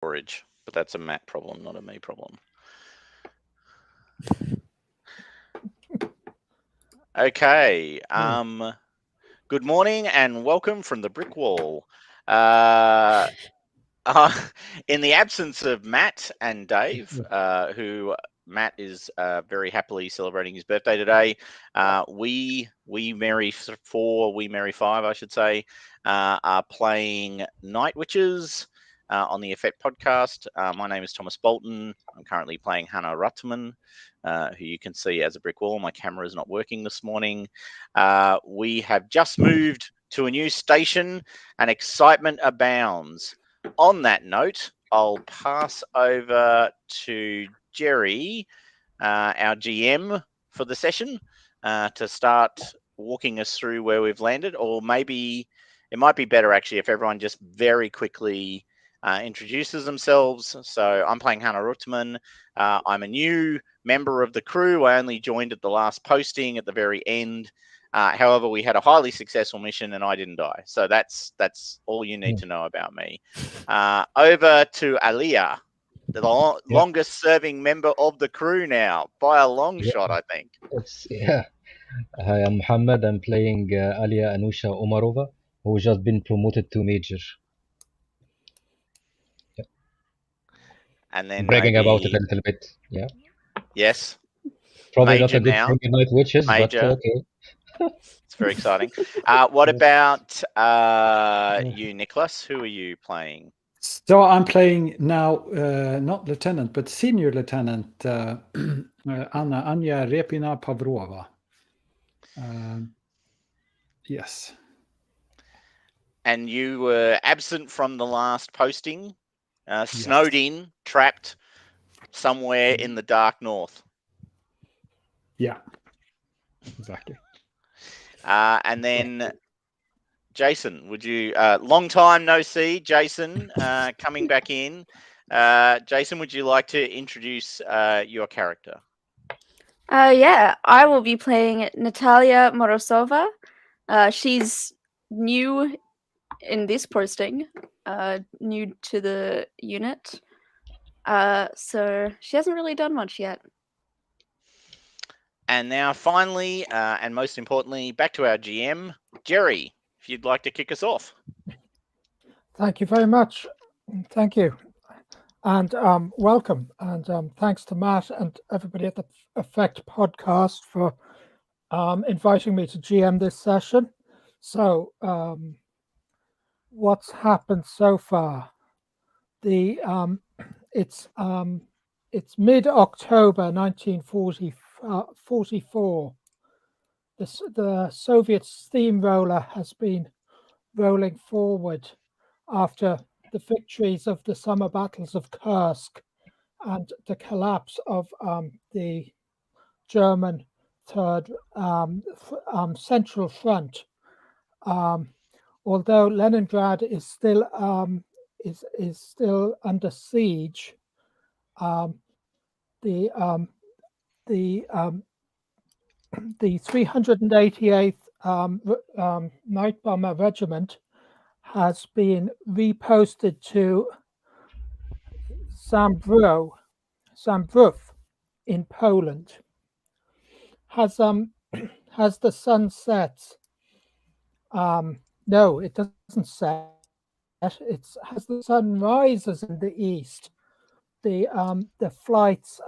storage, but that's a Matt problem, not a me problem. Okay. Good morning and welcome from the brick wall. In the absence of Matt and Dave, who Matt is very happily celebrating his birthday today, we Merry Four, we Merry Five, I should say, are playing Night Witches on the Effect podcast. My name is Thomas Bolton. I'm currently playing Hannah Ruttman, who you can see as a brick wall. My camera is not working this morning. We have just moved to a new station and excitement abounds. On that note, I'll pass over to Jerry, our GM for the session, to start walking us through where we've landed, or maybe it might be better actually if everyone just very quickly introduces themselves. So I'm playing Hannah Ruttman. I'm a new member of the crew. I only joined at the last posting at the very end. However, we had a highly successful mission and I didn't die. So that's all you need to know about me. Over to Aliyah, the longest serving member of the crew now, by a long shot, I think. Hi, I'm Muhammad. I'm playing Alia Anusha Omarova, who just been promoted to Major. And then bragging about it a little bit, yeah. Yes. Probably Major not a good thing in Night Witches, Major. but okay. It's very exciting. What about you, Nicholas? Who are you playing? So I'm playing now, not lieutenant, but senior lieutenant Anya Repina Pavlova. Yes. And you were absent from the last posting, snowed in, trapped somewhere in the dark north. Yeah, exactly. And then Jason, would you, long time no see, Jason, coming back in. Jason, would you like to introduce your character? Yeah, I will be playing Natalia Morozova. She's new in this posting, new to the unit. So she hasn't really done much yet. And now finally, and most importantly, back to our GM, Jerry, if you'd like to kick us off. Thank you very much. Thank you. And welcome. And thanks to Matt and everybody at the Effect podcast for inviting me to GM this session. So what's happened so far? It's mid-October 1944. The Soviet steamroller has been rolling forward after the victories of the summer battles of Kursk and the collapse of the German Third Central Front. Although Leningrad is still under siege, the 388th Night Bomber Regiment has been reposted to ZAMBRÓW in Poland. Has the sun set? No, it doesn't set. It's as the sun rises in the east. The flights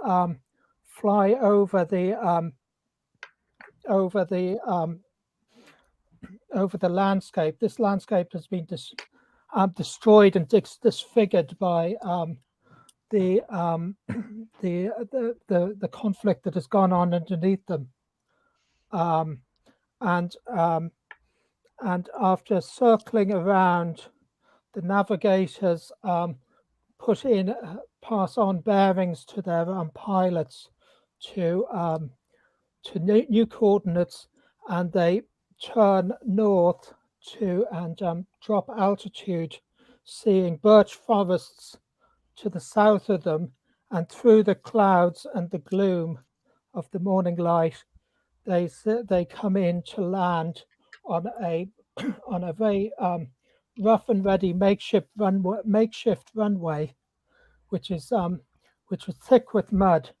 fly over the landscape. This landscape has been destroyed and disfigured by the conflict that has gone on underneath them. And after circling around, the navigators pass on bearings to their pilots to new coordinates, and they turn north and drop altitude, seeing birch forests to the south of them, and through the clouds and the gloom of the morning light, they come in to land on a very rough and ready makeshift runway which was thick with mud.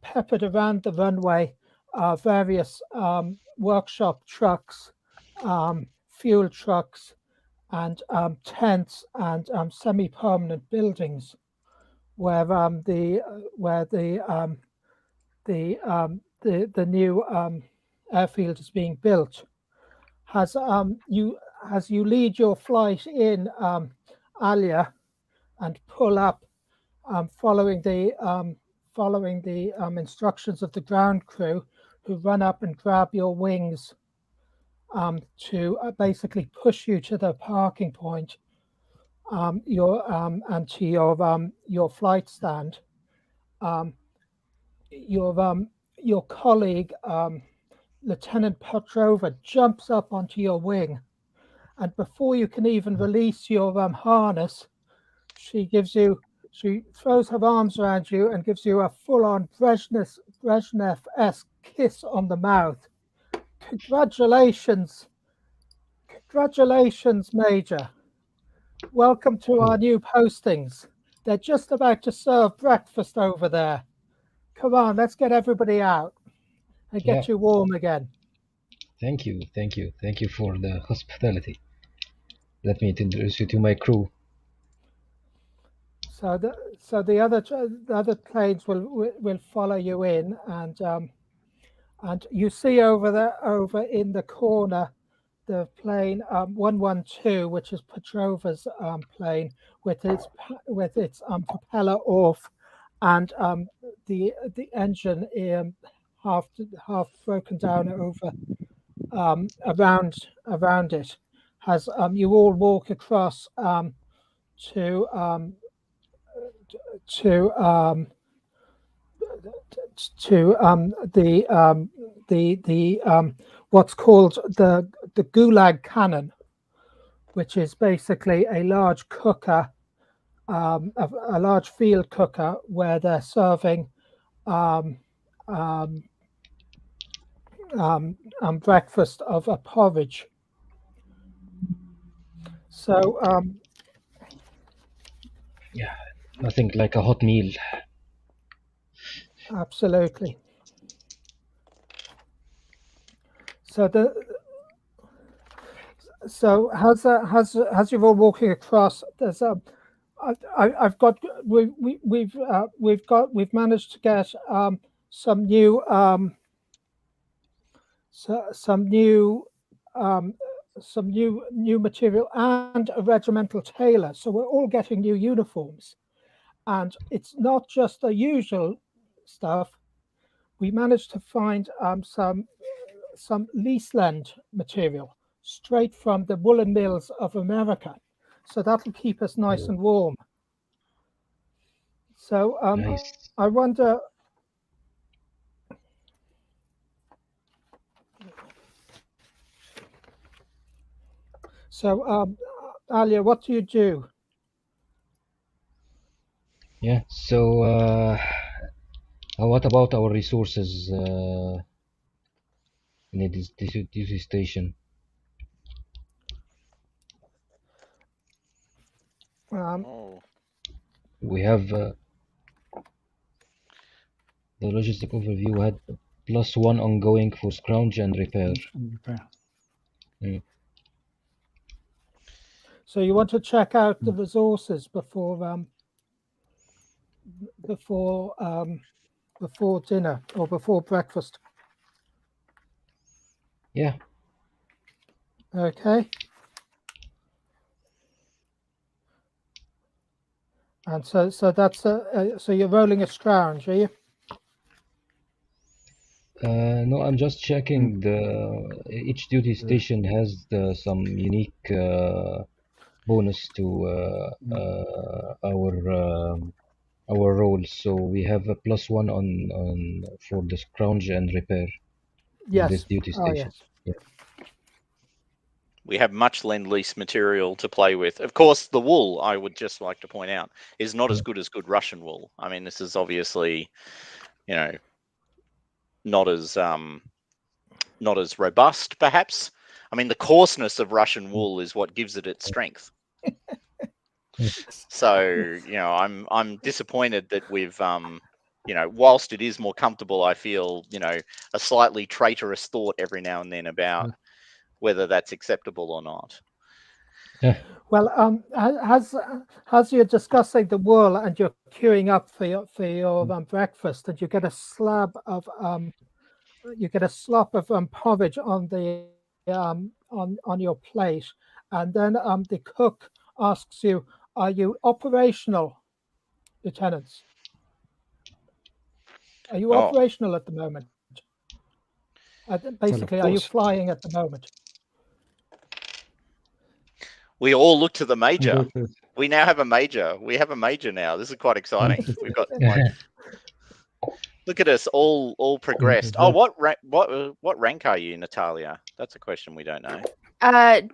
Peppered around the runway are various workshop trucks, fuel trucks, and tents and semi-permanent buildings, where the new airfield is being built. As you lead your flight in, Alia, and pull up, following the instructions of the ground crew, who run up and grab your wings to basically push you to the parking point, and to your flight stand. Your colleague, Lieutenant Petrova, jumps up onto your wing, and before you can even release your harness, she throws her arms around you and gives you a full-on Brezhnev-esque kiss on the mouth. Congratulations, Major. Welcome to our new postings. They're just about to serve breakfast over there. Come on, let's get everybody out and get you warm again. Thank you for the hospitality. Let me introduce you to my crew. So the other planes will follow you in, and you see over in the corner the plane 112, which is Petrova's plane, with its propeller off, and the engine half broken down over around it. As you all walk across to what's called the Gulag cannon, which is basically a large cooker, a large field cooker, where they're serving breakfast of a porridge. So yeah, nothing like a hot meal. Absolutely. So as you're all walking across, there's we've managed to get some new material and a regimental tailor. So we're all getting new uniforms, and it's not just the usual stuff. We managed to find some Leaseland material straight from the woolen mills of America, so that'll keep us nice and warm. So nice. I wonder. So Alia, what do you do? Yeah. So what about our resources in this duty station? We have the logistic overview had +1 ongoing for scrounge and repair. So you want to check out the resources before dinner or before breakfast? Yeah. Okay. And so that's so you're rolling a scrounge, are you? No, I'm just checking each duty station has some unique bonus to our roles. So we have a +1 on for the scrounge and repair. Yes. In this duty station. Oh, yes. Yeah. We have much Lend-Lease material to play with. Of course, the wool, I would just like to point out, is not as good as good Russian wool. I mean, this is obviously, not as robust, perhaps. I mean, the coarseness of Russian wool is what gives it its strength. So I'm disappointed that we've whilst it is more comfortable, I feel a slightly traitorous thought every now and then about whether that's acceptable or not. Well, as you're discussing the wool and you're queuing up for your breakfast, and you get a slab of porridge on the on your plate, and then the cook asks you, "Are you operational, lieutenants? Are you operational at the moment? Basically, are you flying at the moment?" We all look to the major. We now have a major. We have a major now. This is quite exciting. We've got look at us all progressed. Oh, what rank are you, Natalia? That's a question we don't know.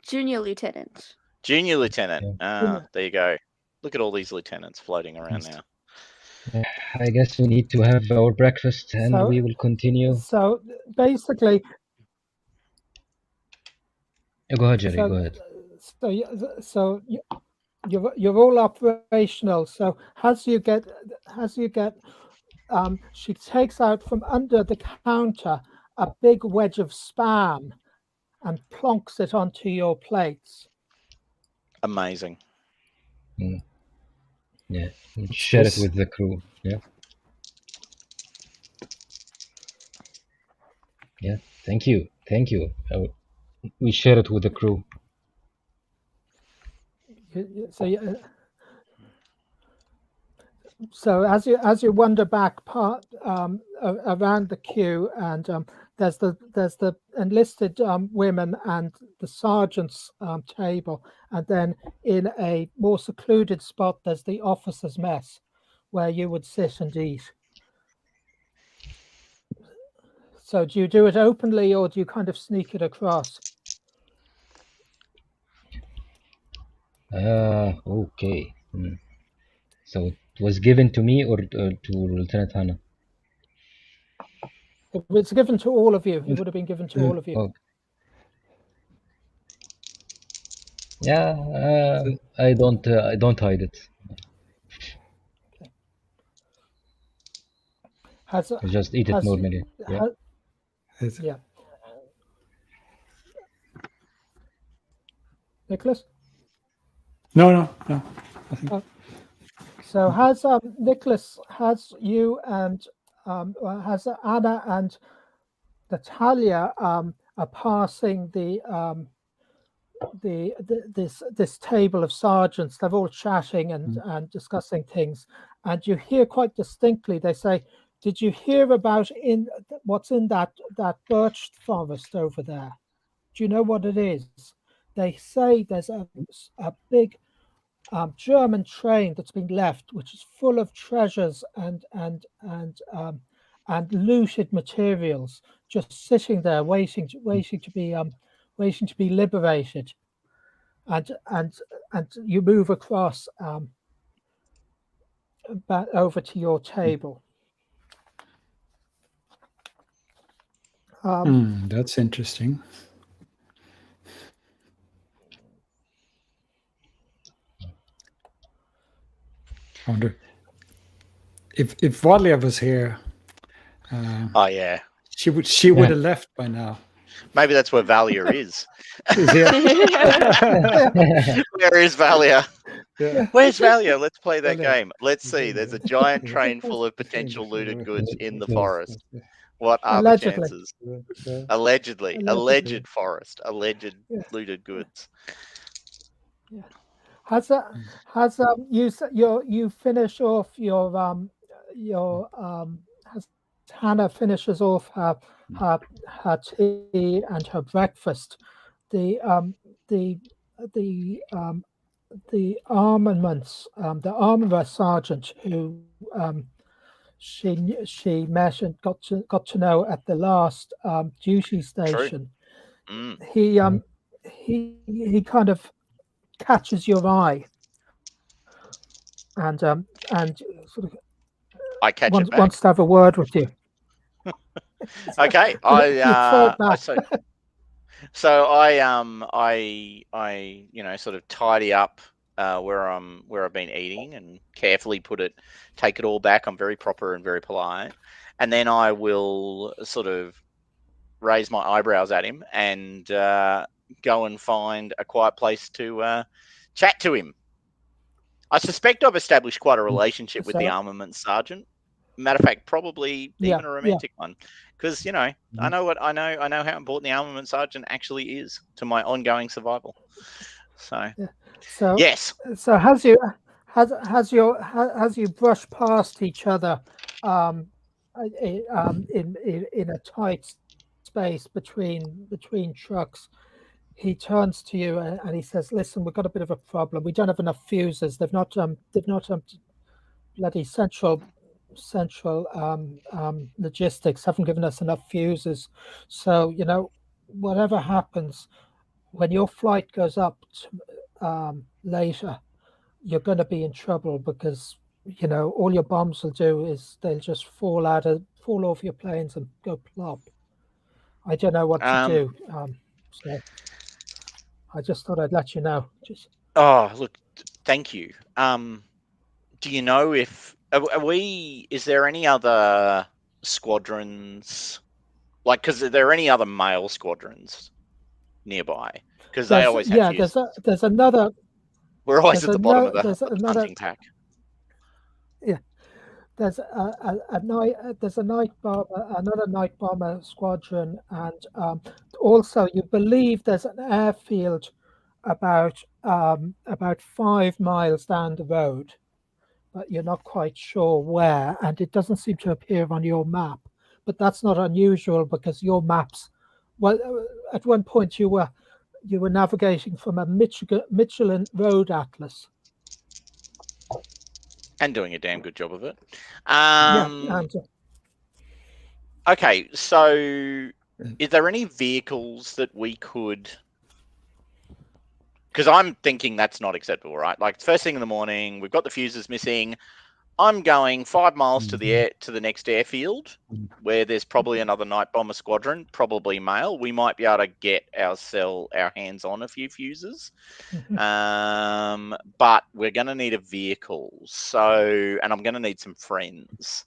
Junior lieutenant. Junior lieutenant. There you go. Look at all these lieutenants floating around now. I guess we need to have our breakfast, and we will continue. So basically, go ahead, Jerry. Go ahead. So you're all operational. So as you get, she takes out from under the counter a big wedge of spam and plonks it onto your plates. Amazing. Yeah, share it with the crew. Yeah. Thank you. We share it with the crew. So as you wander back around the queue, and there's the enlisted women and the sergeant's table, and then in a more secluded spot there's the officers' mess, where you would sit and eat. So do you do it openly, or do you kind of sneak it across? Okay. So it was given to me or to Lieutenant Hannah? It was given to all of you. It would have been given to all of you. Okay. Yeah, I don't hide it. Okay. I just eat it normally. Yeah. Nicholas? No. So has Nicholas, has you and has Anna and Natalia are passing this table of sergeants? They're all chatting and discussing things, and you hear quite distinctly they say, "Did you hear about what's in that birch forest over there? Do you know what it is?" They say there's a big German train that's been left, which is full of treasures and looted materials, just sitting there waiting to be liberated. And you move across back over to your table. That's interesting. I wonder if Valia was here. Oh yeah, she would have left by now. Maybe that's where Valia is. Where is Valia? Yeah. Where's Valia? Let's play that game. Let's see. There's a giant train full of potential looted goods in the forest. What are the chances? Allegedly. Alleged forest. Alleged looted goods. Yeah. Has you finish off your has Hannah finishes off her tea and her breakfast. The armaments, the armorer sergeant who she met and got to know at the last duty station. He kind of catches your eye, and sort of I catch it back. Wants to have a word with you. Okay, so I sort of tidy up where I've been eating and carefully take it all back. I'm very proper and very polite, and then I will sort of raise my eyebrows at him and go and find a quiet place to chat to him. I suspect I've established quite a relationship with the armament sergeant. Matter of fact, probably even a romantic one, because I know how important the armament sergeant actually is to my ongoing survival. So yes. So has you brushed past each other in a tight space between trucks? He turns to you and he says, "Listen, we've got a bit of a problem. We don't have enough fuses. They've not bloody central logistics haven't given us enough fuses. So whatever happens when your flight goes up later, you're going to be in trouble because all your bombs will do is they'll just fall off your planes and go plop. I don't know what to do. So I just thought I'd let you know. Oh, look, thank you. Do you know if is there any other squadrons? Like, because are there any other male squadrons nearby? Because they always have fuses. There's another. We're always at the bottom of the hunting pack. Yeah, there's another night bomber squadron, and also you believe there's an airfield about 5 miles down the road, but you're not quite sure where, and it doesn't seem to appear on your map. But that's not unusual because your maps. Well, at one point you were navigating from a Michelin road atlas. And doing a damn good job of it. Okay, so is there any vehicles that we could... Because I'm thinking that's not acceptable, right? Like, first thing in the morning, we've got the fuses missing. I'm going 5 miles to the next airfield where there's probably another night bomber squadron, probably male. We might be able to get our hands on a few fuses, but we're going to need a vehicle. And I'm going to need some friends.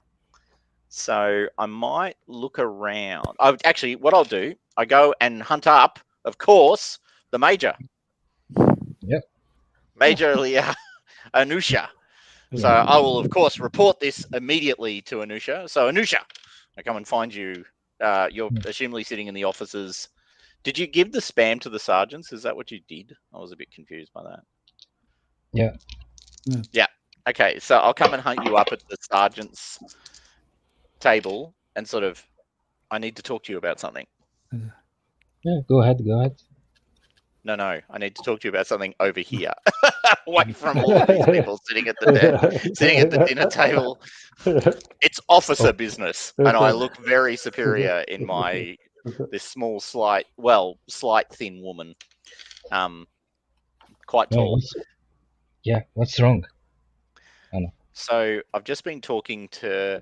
So I might look around. Actually, what I'll do, I go and hunt up, of course, the Major. Yep. Major Anusha. So I will, of course, report this immediately to Anusha. So Anusha, I come and find you. You're assumably sitting in the offices. Did you give the spam to the sergeants? Is that what you did? I was a bit confused by that. Yeah. Yeah. Okay. So I'll come and hunt you up at the sergeant's table and sort of, I need to talk to you about something. Yeah, go ahead. No, I need to talk to you about something over here, away from all of these people sitting at the dinner table. It's officer business, and I look very superior in this small, slight, thin woman, quite tall. What's wrong? So I've just been talking to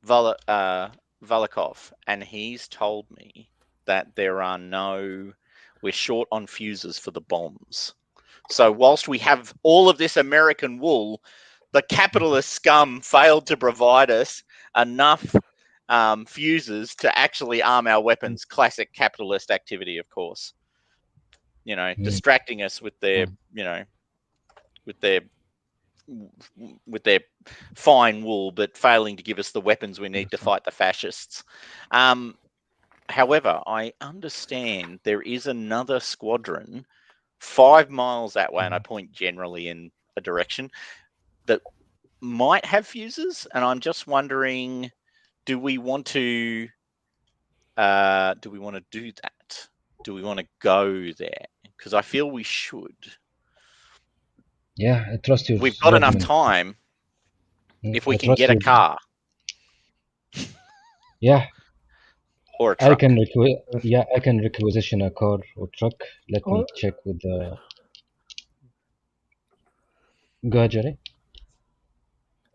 Valikov, and he's told me that we're short on fuses for the bombs. So whilst we have all of this American wool, the capitalist scum failed to provide us enough fuses to actually arm our weapons. Classic capitalist activity, of course. Distracting us with their fine wool, but failing to give us the weapons we need to fight the fascists. However, I understand there is another squadron 5 miles that way, and I point generally in a direction that might have fuses, and I'm just wondering, do we want to do that? Do we want to go there? Because I feel we should. Yeah, I trust you. We've got enough time if we can get a car. Yeah. Or a truck. I can requisition a car or truck. Let me check with the... Go ahead, Jerry.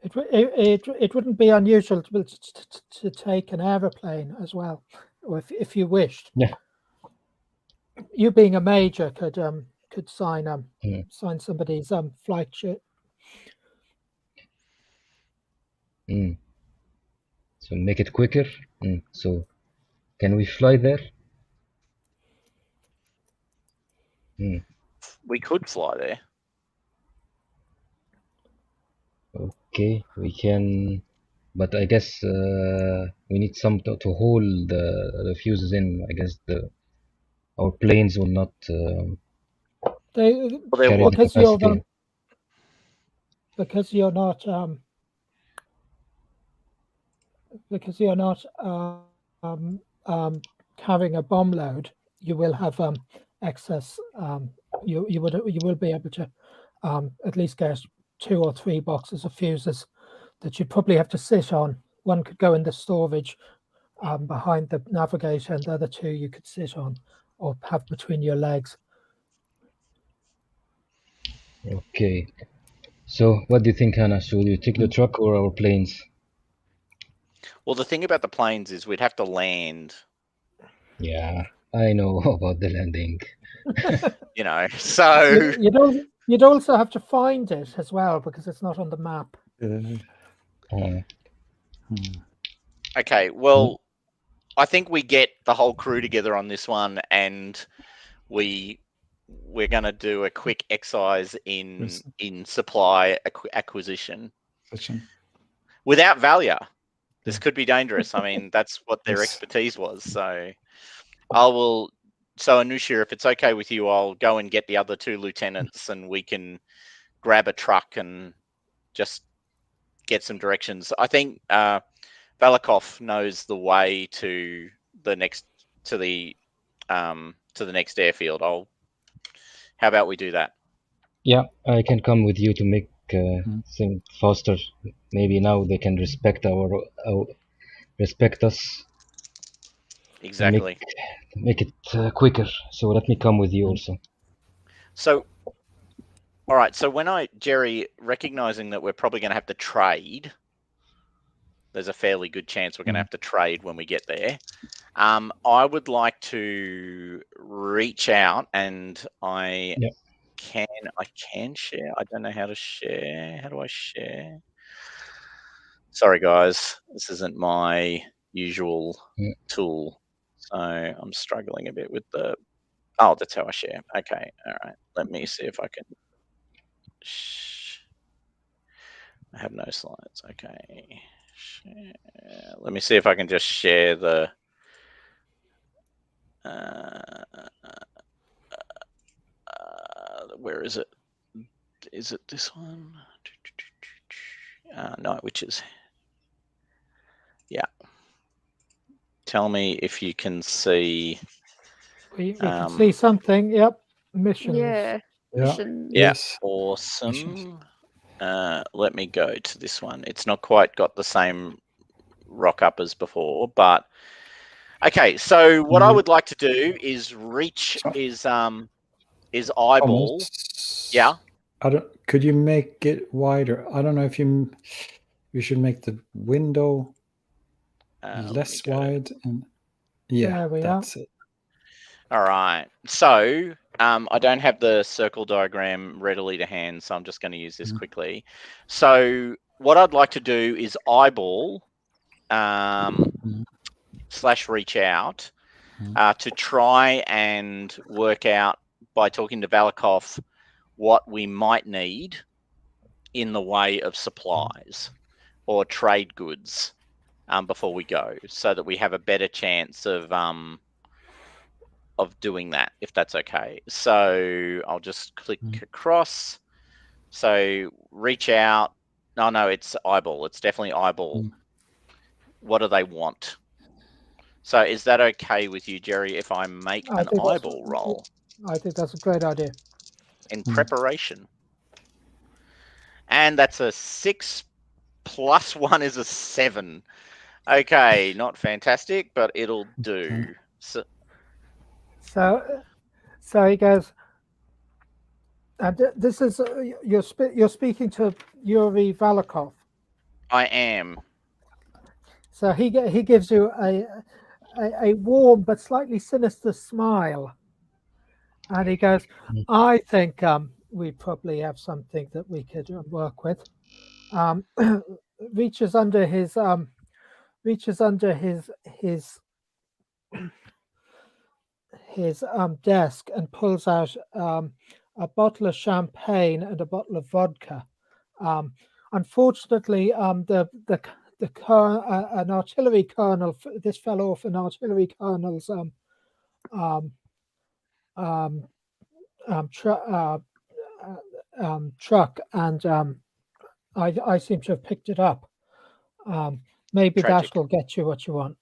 It wouldn't be unusual to take an aeroplane as well, or if you wished. Yeah. You being a major could could sign sign somebody's flight ship. So make it quicker. So can we fly there? We could fly there. Okay, we can, but I guess we need some to hold the fuses in. I guess our planes will not carry the capacity. Because you're not carrying a bomb load, you will have excess. You will be able to at least get 2 or 3 boxes of fuses that you'd probably have to sit on. One could go in the storage behind the navigator, and the other 2 you could sit on or have between your legs. Okay. So what do you think, Hannah? Should you take the truck or our planes? Well, the thing about the planes is we'd have to land. Yeah, I know about the landing. You know, so you'd also have to find it as well because it's not on the map. Okay, well, I think we get the whole crew together on this one, and we're going to do a quick exercise in supply acquisition without Valia. This could be dangerous. I mean, that's what their expertise was. So So Anusha, if it's okay with you, I'll go and get the other 2 lieutenants, and we can grab a truck and just get some directions. I think Valikov knows the way to the next airfield. How about we do that? Yeah, I can come with you to make things faster. Maybe now they can respect respect us. Exactly. Make it quicker. So let me come with you also. So, all right. So Jerry, recognizing that we're probably going to have to trade, there's a fairly good chance we're going to have to trade when we get there. I would like to reach out, and I can share. I don't know how to share. How do I share? Sorry, guys. This isn't my usual tool. So I'm struggling a bit with the... Oh, that's how I share. Okay. All right. Let me see if I can... I have no slides. Okay. Share. Let me see if I can just share the... where is it? Is it this one? No, which is... Yeah. Tell me if you can see... We can see something. Yep. Missions. Yeah. Missions. Yeah. Yes. Awesome. Let me go to this one. It's not quite got the same rock up as before, but okay. So what I would like to do is eyeball. Yeah. Could you make it wider? I don't know if you should make the window less wide. And yeah, that's it. All right. So I don't have the circle diagram readily to hand, so I'm just going to use this quickly. So what I'd like to do is eyeball / reach out to try and work out, by talking to Valikov, what we might need in the way of supplies or trade goods before we go, so that we have a better chance of doing that, if that's okay. So I'll just click across. So reach out. No, it's eyeball. It's definitely eyeball. What do they want? So is that okay with you, Jerry, if I make an eyeball roll? I think that's a great idea. In preparation. And that's a 6 + 1 is a 7. Okay, not fantastic, but it'll do. So he goes, and this is you're speaking to Yuri Valikov. I am. So he gives you a warm but slightly sinister smile, And he goes, I think we probably have something that we could work with. Reaches under his desk and pulls out a bottle of champagne and a bottle of vodka. Unfortunately, an artillery colonel. This fell off an artillery colonel's truck, and I seem to have picked it up. Maybe Tragic. that will get you what you want.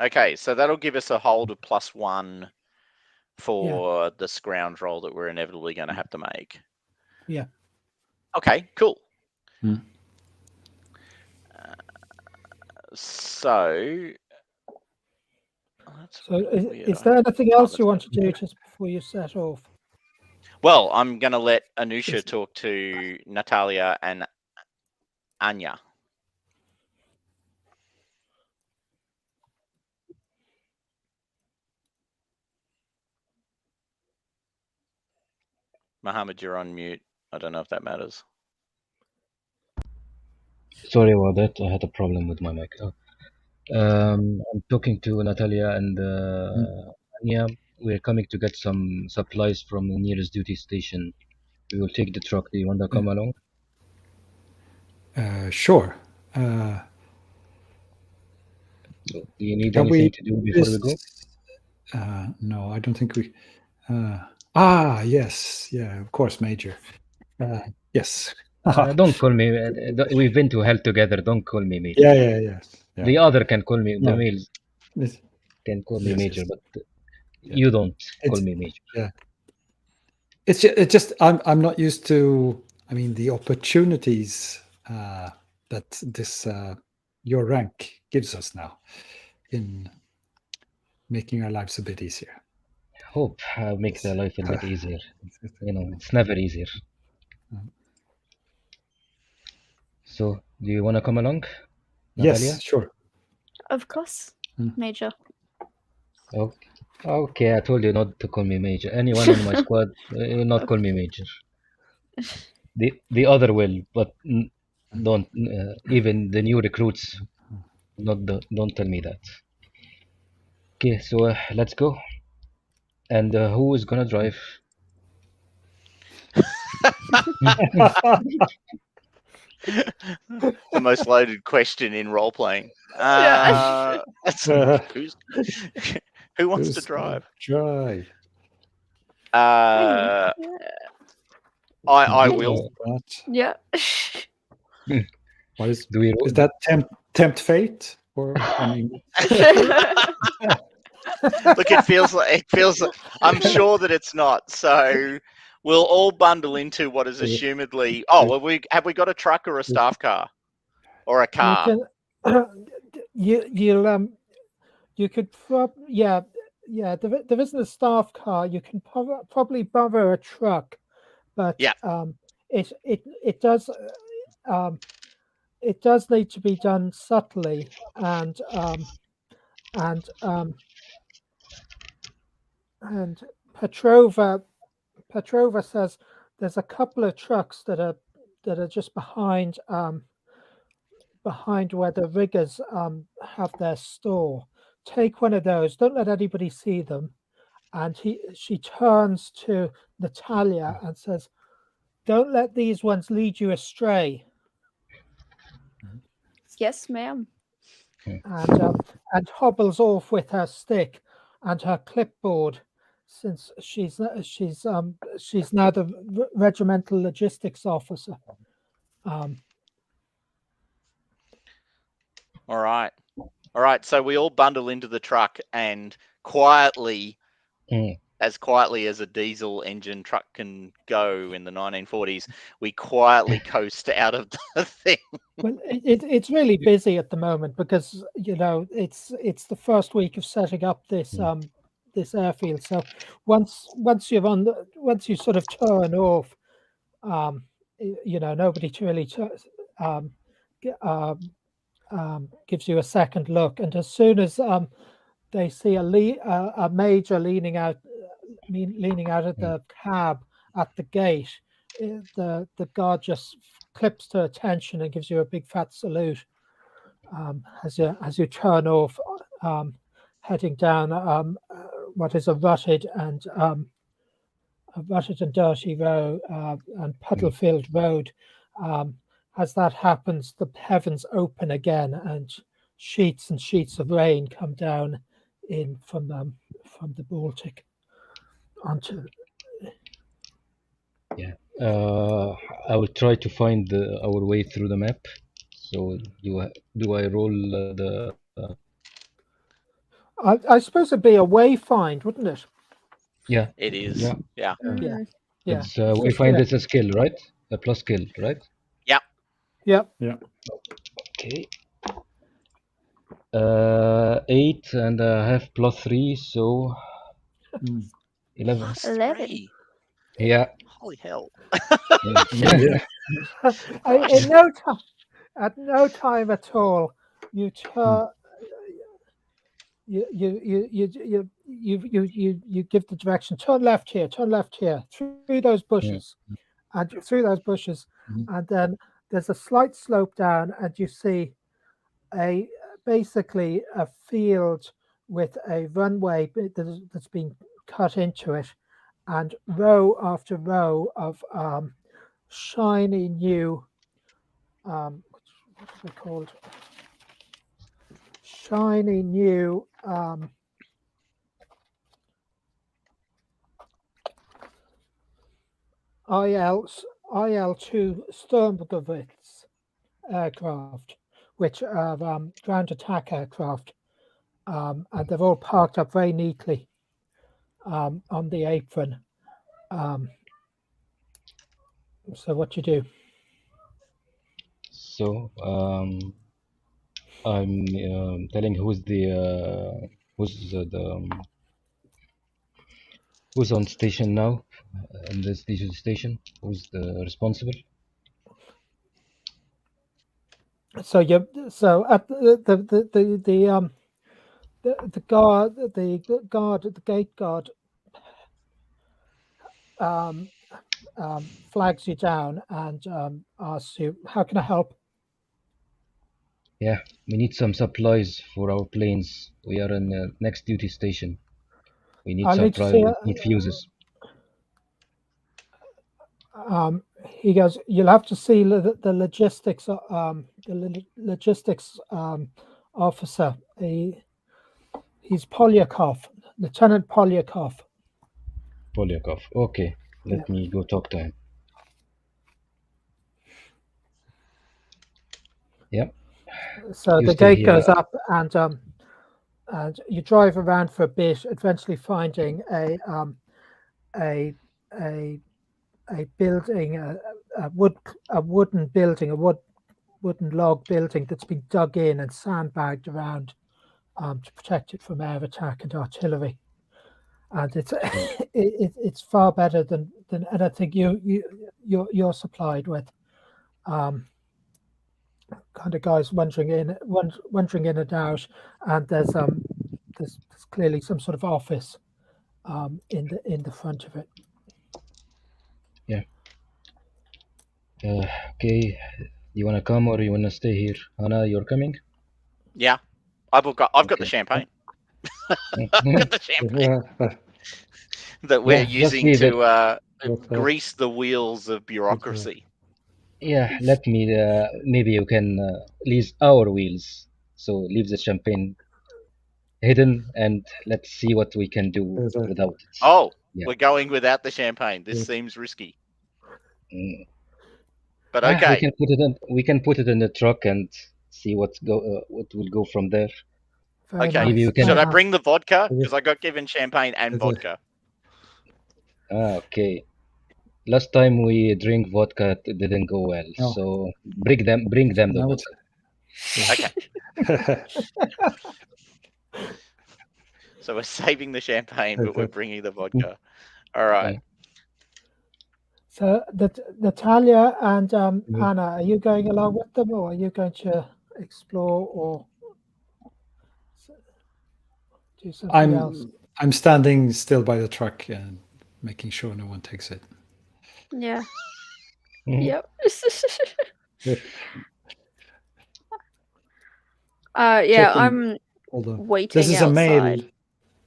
Okay, so that'll give us a hold of +1 for the scrounge roll that we're inevitably going to have to make. Yeah. Okay, cool. So is there anything else you want to do just before you set off? Well, I'm going to let Anusha talk to Natalia and Anya. Mohammed, you're on mute. I don't know if that matters. Sorry about that. I had a problem with my mic. I'm talking to Natalia and Anya. We're coming to get some supplies from the nearest duty station. We will take the truck. Do you want to come along? Sure. Do you need anything to do before we go? No, I don't think we. Yes, yeah, of course, Major. Yes. Don't call me. We've been to hell together. Don't call me Major. Yeah. The other can call me. The males can call me Major, but you don't call me Major. Yeah. It's just I'm not used to. I mean, the opportunities that this your rank gives us now in making our lives a bit easier. Hope make their life a bit easier. You know, it's never easier. So, do you want to come along, Natalia? Yes, sure. Of course, Major. Okay, I told you not to call me Major. Anyone in my squad will not call me Major. The other will, but don't. Even the new recruits, don't tell me that. Okay, so let's go. And who is gonna drive? The most loaded question in role playing. Who wants to drive? I will. Yeah. What is that tempt fate? Or I mean, look, it feels like I'm sure that it's not. So we'll all bundle into what is assumedly. Oh, well, have we got a truck or a staff car or a car? You could there isn't a staff car. You can probably borrow a truck, but it does need to be done subtly, and Petrova says there's a couple of trucks that are just behind where the riggers have their store. Take one of those. Don't let anybody see them. And she turns to Natalia and says, "Don't let these ones lead you astray." Yes, ma'am. And hobbles off with her stick and her clipboard, since she's now the regimental logistics officer. All right. So we all bundle into the truck and quietly, as quietly as a diesel engine truck can go in the 1940s, we quietly coast out of the thing. Well, it's really busy at the moment because it's the first week of setting up this this airfield. So once you sort of turn off, nobody really gives you a second look, and as soon as they see a major leaning out leaning out of the cab at the gate, the guard just clips to attention and gives you a big fat salute as you turn off, heading down what is a rutted and dirty road and puddle-filled road. As that happens, the heavens open again, and sheets and sheets of rain come down in from the Baltic onto. Yeah. I will try to find our way through the map. So do I roll the? I suppose it'd be a wayfind, wouldn't it? Yeah. It is. Yeah. Yeah. Mm. Yeah. It's wayfind is a skill, right? A plus skill, right? Yep. Yeah. Okay. 8 and a half plus 3, so 11. Plus 11. 3. Yeah. Holy hell. Yeah. In no time, at no time at all, you turn. You give the direction. Turn left here. Through those bushes, and then there's a slight slope down, and you see basically a field with a runway that's been cut into it, and row after row of shiny new what are they called? Shiny new IL-2 Sturmgewitz aircraft, which are ground attack aircraft, and they're all parked up very neatly on the apron. So what you do? So I'm telling who's on station now in this station. Who's the responsible? So at the gate guard flags you down and asks you, "How can I help?" Yeah, we need some supplies for our planes. We are in the next duty station. We need supplies. We need fuses. He goes, "You'll have to see the logistics. Logistics officer. He's Polyakov, Lieutenant Polyakov." Polyakov. Okay, let me go talk to him. Yep. So the gate goes up, and you drive around for a bit, eventually finding a building, a wooden building, a wooden log building that's been dug in and sandbagged around to protect it from air attack and artillery. And it's far better than anything you're supplied with. Kind of guys wandering in and out, and there's clearly some sort of office in the front of it. Yeah. Okay. You wanna come or you wanna stay here? Hannah, you're coming? Yeah. I've got the champagne. I've got the champagne that we're using to grease the wheels of bureaucracy. Yeah, let me. Maybe you can leave our wheels. So leave the champagne hidden, and let's see what we can do without it. Oh, yeah. We're going without the champagne. This seems risky. But okay, we can put it in the truck and see what will go from there. Okay. Maybe you can... Should I bring the vodka? Because I got given champagne and vodka. Okay. Last time we drink vodka, it didn't go well. No. So bring them the vodka. Okay. So we're saving the champagne, but we're bringing the vodka. All right. So Natalia and Hannah, are you going along with them, or are you going to explore or do something else? I'm standing still by the truck and making sure no one takes it. Yeah. Mhm. Yep. Yeah. Yeah, Checking I'm all the. waiting This is a outside. male.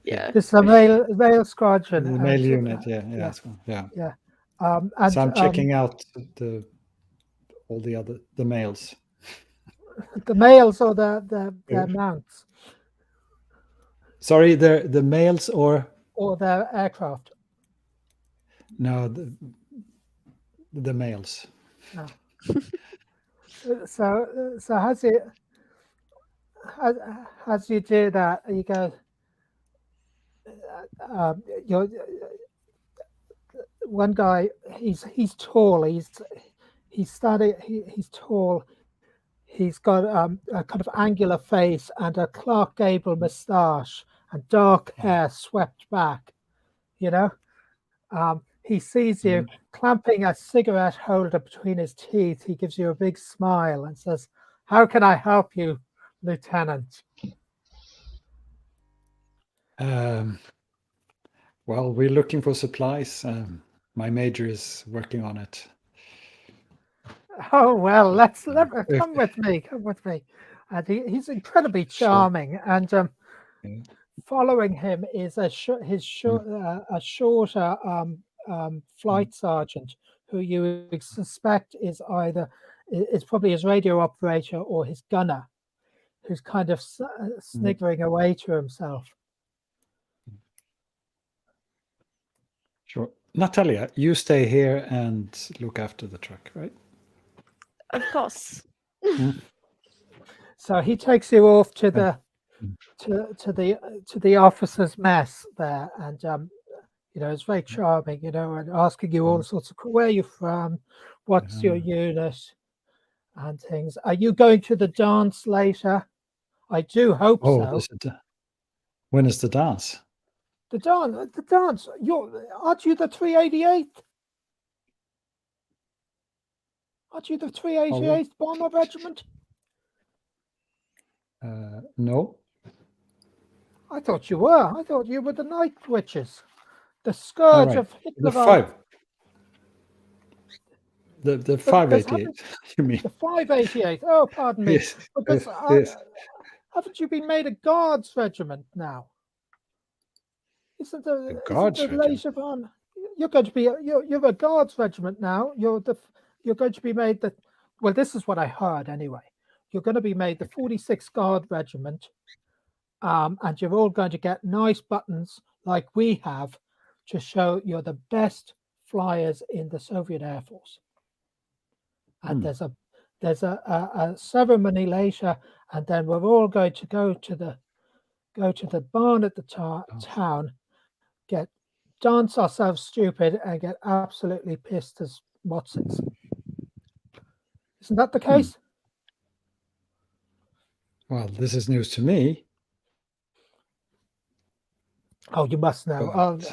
Yeah. This is a male squadron. The male and, unit. Yeah. yeah. So, yeah. Yeah. And So I'm checking out all the males. the males or their mounts Sorry, the males or or their aircraft. no the males. No. So as you do that, you go. You're one guy. He's tall. He's study. He's tall. He's got a kind of angular face and a Clark Gable moustache and dark hair swept back. You know, he sees you clamping a cigarette holder between his teeth. He gives you a big smile and says, "How can I help you, Lieutenant?" Well, we're looking for supplies. My major is working on it. Oh well, come with me. Come with me. And he's incredibly charming. And following him is a shorter flight sergeant who you suspect is probably his radio operator or his gunner, who's kind of sniggering away to himself. Sure. Natalia, you stay here and look after the truck, right? Of course. So he takes you off to the to the officers' mess there, and you know, it's very charming, you know, and asking you all sorts of where are you from, what's your unit, and things. Are you going to the dance later? I do hope so. When is the dance? The dance. Aren't you the 388th? Aren't you the 388th Bomber Regiment? No. I thought you were. I thought you were the Night Witches, the scourge of Hitler. The 5. The 588. You mean the 588? Oh, pardon me. Yes. Because Yes. haven't you been made a Guards Regiment now? Isn't the later on? You're going to be you're a Guards Regiment now. You're going to be made the. Well, this is what I heard anyway. You're going to be made the 46th Guard Regiment, and you're all going to get nice buttons like we have to show you're the best flyers in the Soviet Air Force. And there's a ceremony later, and then we're all going to go to the barn at the town, dance ourselves stupid, and get absolutely pissed as Watsons. Isn't that the case? Well, this is news to me. Oh, you must know. But...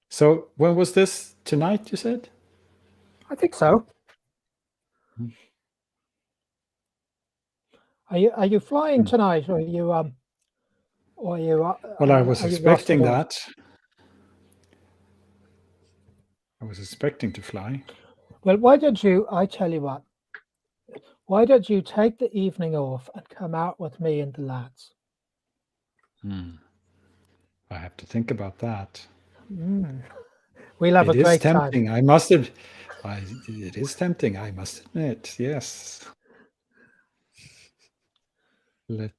So when was this? Tonight, you said? I think so. Are you flying tonight, or are you Well, I was expecting that. I was expecting to fly. Well, why don't you? I tell you what. Why don't you take the evening off and come out with me and the lads? I have to think about that. We'll have a great time. It is tempting. I must have. It is tempting. I must admit. Yes. Let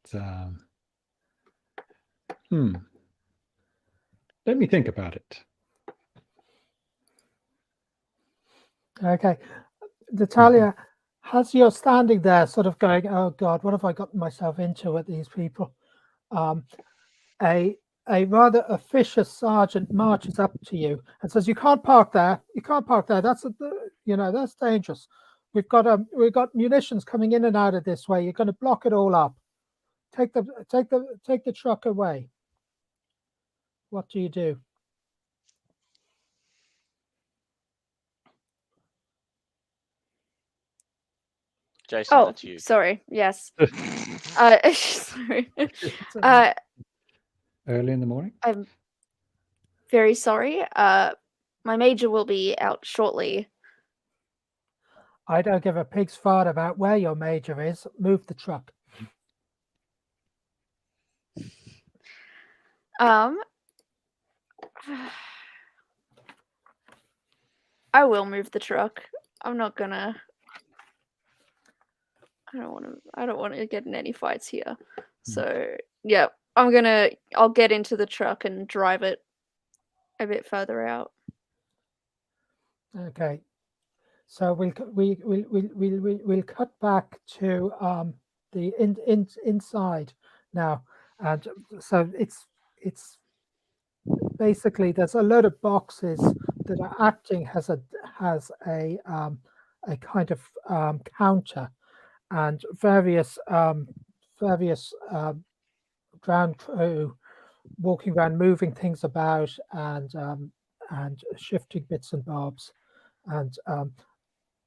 me think about it. Okay, Natalia, as you're standing there, sort of going, "Oh God, what have I gotten myself into with these people?" A rather officious sergeant marches up to you and says, "You can't park there. You can't park there. That's that's dangerous. We've got munitions coming in and out of this way. You're going to block it all up. Take the truck away." What do you do? Jason, that's you. Sorry. Yes. Sorry. Early in the morning. I'm very sorry. My major will be out shortly. I don't give a pig's fart about where your major is. Move the truck. I will move the truck. I'm not gonna. I don't want to get in any fights here. So yeah, I'll get into the truck and drive it a bit further out. Okay. So we'll cut back to the inside now, and so it's basically there's a load of boxes that are acting as a kind of counter, and various ground crew walking around, moving things about, and shifting bits and bobs, and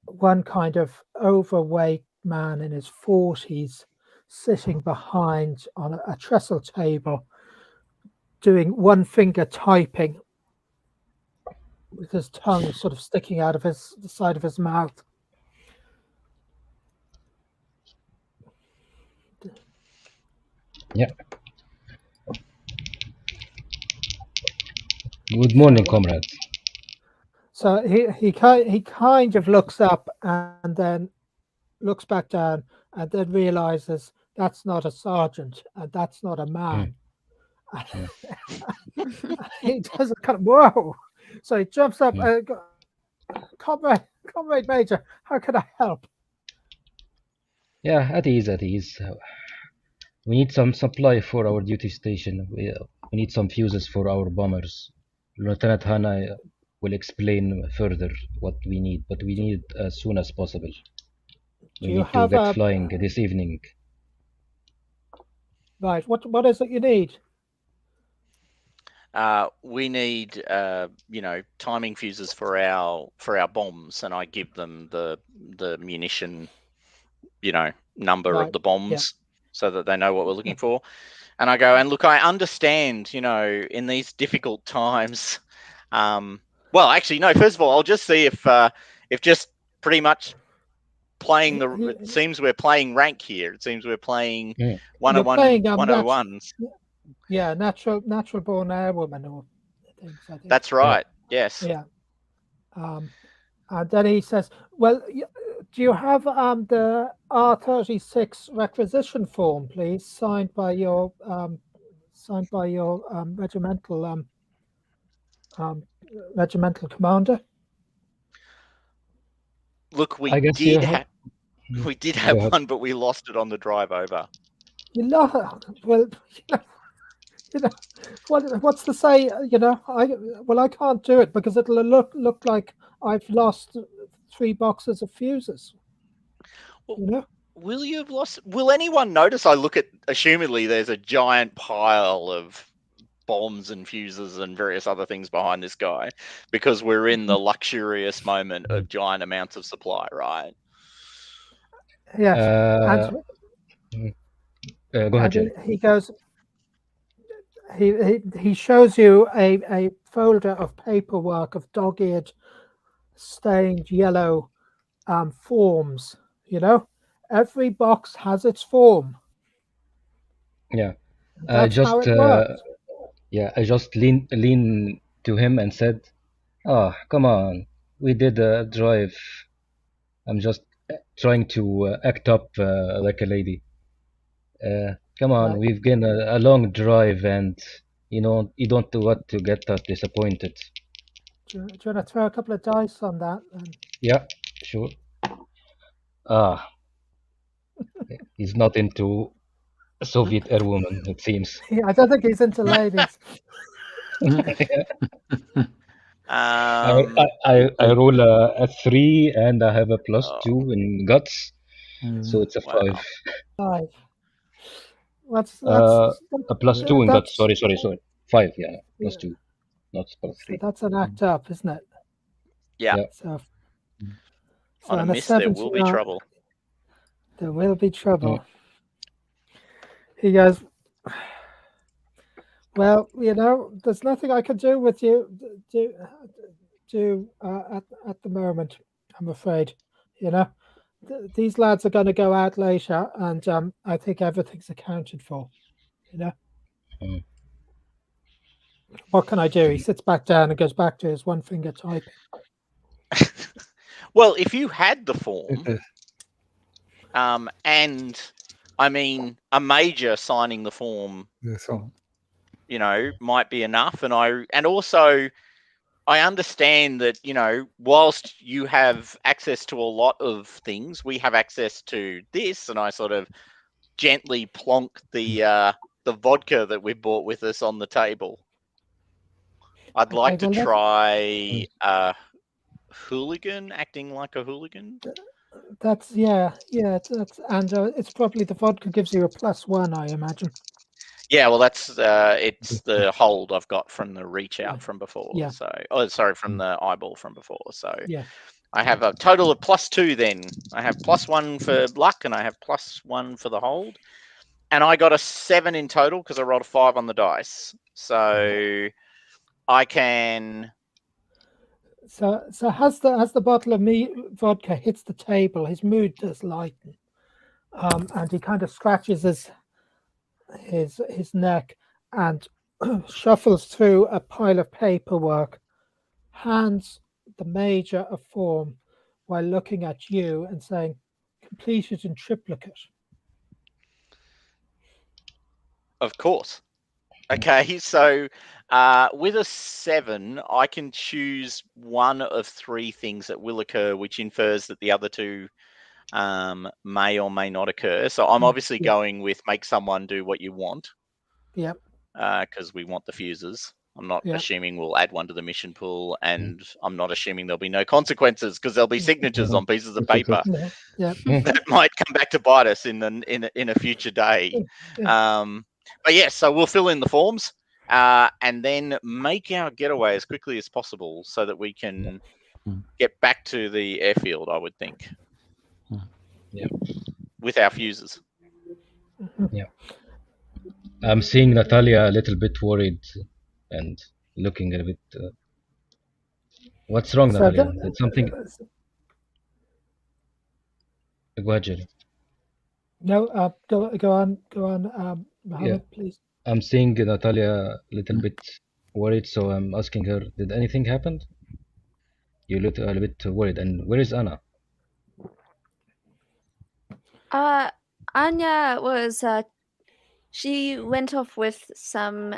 one kind of overweight man in his 40s sitting behind on a trestle table, doing one finger typing with his tongue sort of sticking out of the side of his mouth. Yeah. Good morning, comrades. So he kind of looks up and then looks back down and then realizes that's not a sergeant and that's not a man. He does a kind of whoa. So he jumps up. Comrade Major, how can I help? Yeah, at ease. We need some supply for our duty station. We need some fuses for our bombers. Lieutenant Hannah will explain further what we need, but we need it as soon as possible. We need to get flying this evening. Right. What is it you need? We need, timing fuses for our bombs, and I give them the munition, number of the bombs, so that they know what we're looking for. And I go, and look, I understand, in these difficult times. Well, actually, no. First of all, I'll just see if just pretty much playing it seems we're playing rank here. It seems we're playing 101s. Yeah, natural born airwoman or things. I think. That's right. Yes. Yeah. And then he says, "Well, do you have the R36 requisition form, please, signed by your regimental commander?" Look, we did have one, but we lost it on the drive over. What's to say? I can't do it because it'll look like I've lost 3 boxes of fuses. Well, will you have lost? Will anyone notice? I look at, assumedly, there's a giant pile of bombs and fuses and various other things behind this guy, because we're in the luxurious moment of giant amounts of supply, right? Yes. Go ahead, Jerry. He goes. He shows you a folder of paperwork of dog-eared, stained yellow forms. Every box has its form. Yeah. That's how it works. I just leaned to him and said, "Oh, come on, we did a drive. I'm just trying to act up like a lady. Come on, we've been a long drive, and you don't want to get that disappointed." Do you want to throw a couple of dice on that? Yeah, sure. He's not into Soviet airwoman, it seems. Yeah, I don't think he's into ladies. I roll a 3 and I have a +2 in guts, so it's a 5. 5. That's a +2 in guts. Sorry. 5, yeah, +2, not +3. So that's an act up, isn't it? Yeah. So on a miss, there will be trouble. There will be trouble. He goes, well, there's nothing I can do with you at the moment. I'm afraid. These lads are going to go out later, and I think everything's accounted for. Mm. What can I do? He sits back down and goes back to his one finger typing. Well, if you had the form, and I mean a major signing the form, So, might be enough. And also I understand that, whilst you have access to a lot of things, we have access to this, and I sort of gently plonk the vodka that we brought with us on the table. I'd like to try hooligan, acting like a hooligan. That's and it's probably the vodka gives you a +1, I imagine. Yeah, well, that's it's the hold I've got from the reach out from before. Yeah. So, from the eyeball from before. So, Yeah. I have a total of +2. Then I have +1 for luck, and I have +1 for the hold, and I got a 7 in total because I rolled a 5 on the dice. So, I can. So as the bottle of vodka hits the table, his mood does lighten, and he kind of scratches his neck and shuffles through a pile of paperwork, hands the major a form while looking at you and saying, "Completed in triplicate." Of course. Okay, so with a 7, I can choose one of 3 things that will occur, which infers that the other 2 may or may not occur. So I'm obviously going with make someone do what you want. Yep. Because we want the fuses. I'm not assuming we'll add one to the mission pool, and I'm not assuming there'll be no consequences because there'll be signatures on pieces of paper that might come back to bite us in a future day. But yes, so we'll fill in the forms and then make our getaway as quickly as possible so that we can get back to the airfield, I would think. Yeah. With our fuses. Yeah. I'm seeing Natalia a little bit worried and looking a bit. What's wrong, Natalia? Did something? Go ahead, Jerry. No, go on, Mohammed, please. I'm seeing Natalia a little bit worried, so I'm asking her, did anything happen? You look a little bit worried. And where is Anna? Anya was she went off with some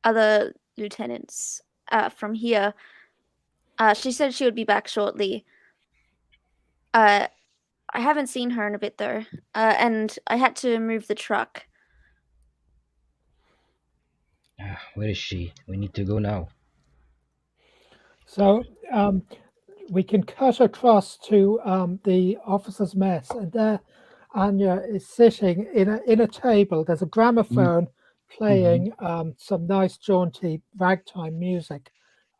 other lieutenants from here. She said she would be back shortly. I haven't seen her in a bit though, and I had to move the truck. Where is she? We need to go now. So we can cut across to the officers' mess, and there Anya is sitting in a table. There's a gramophone playing some nice jaunty ragtime music,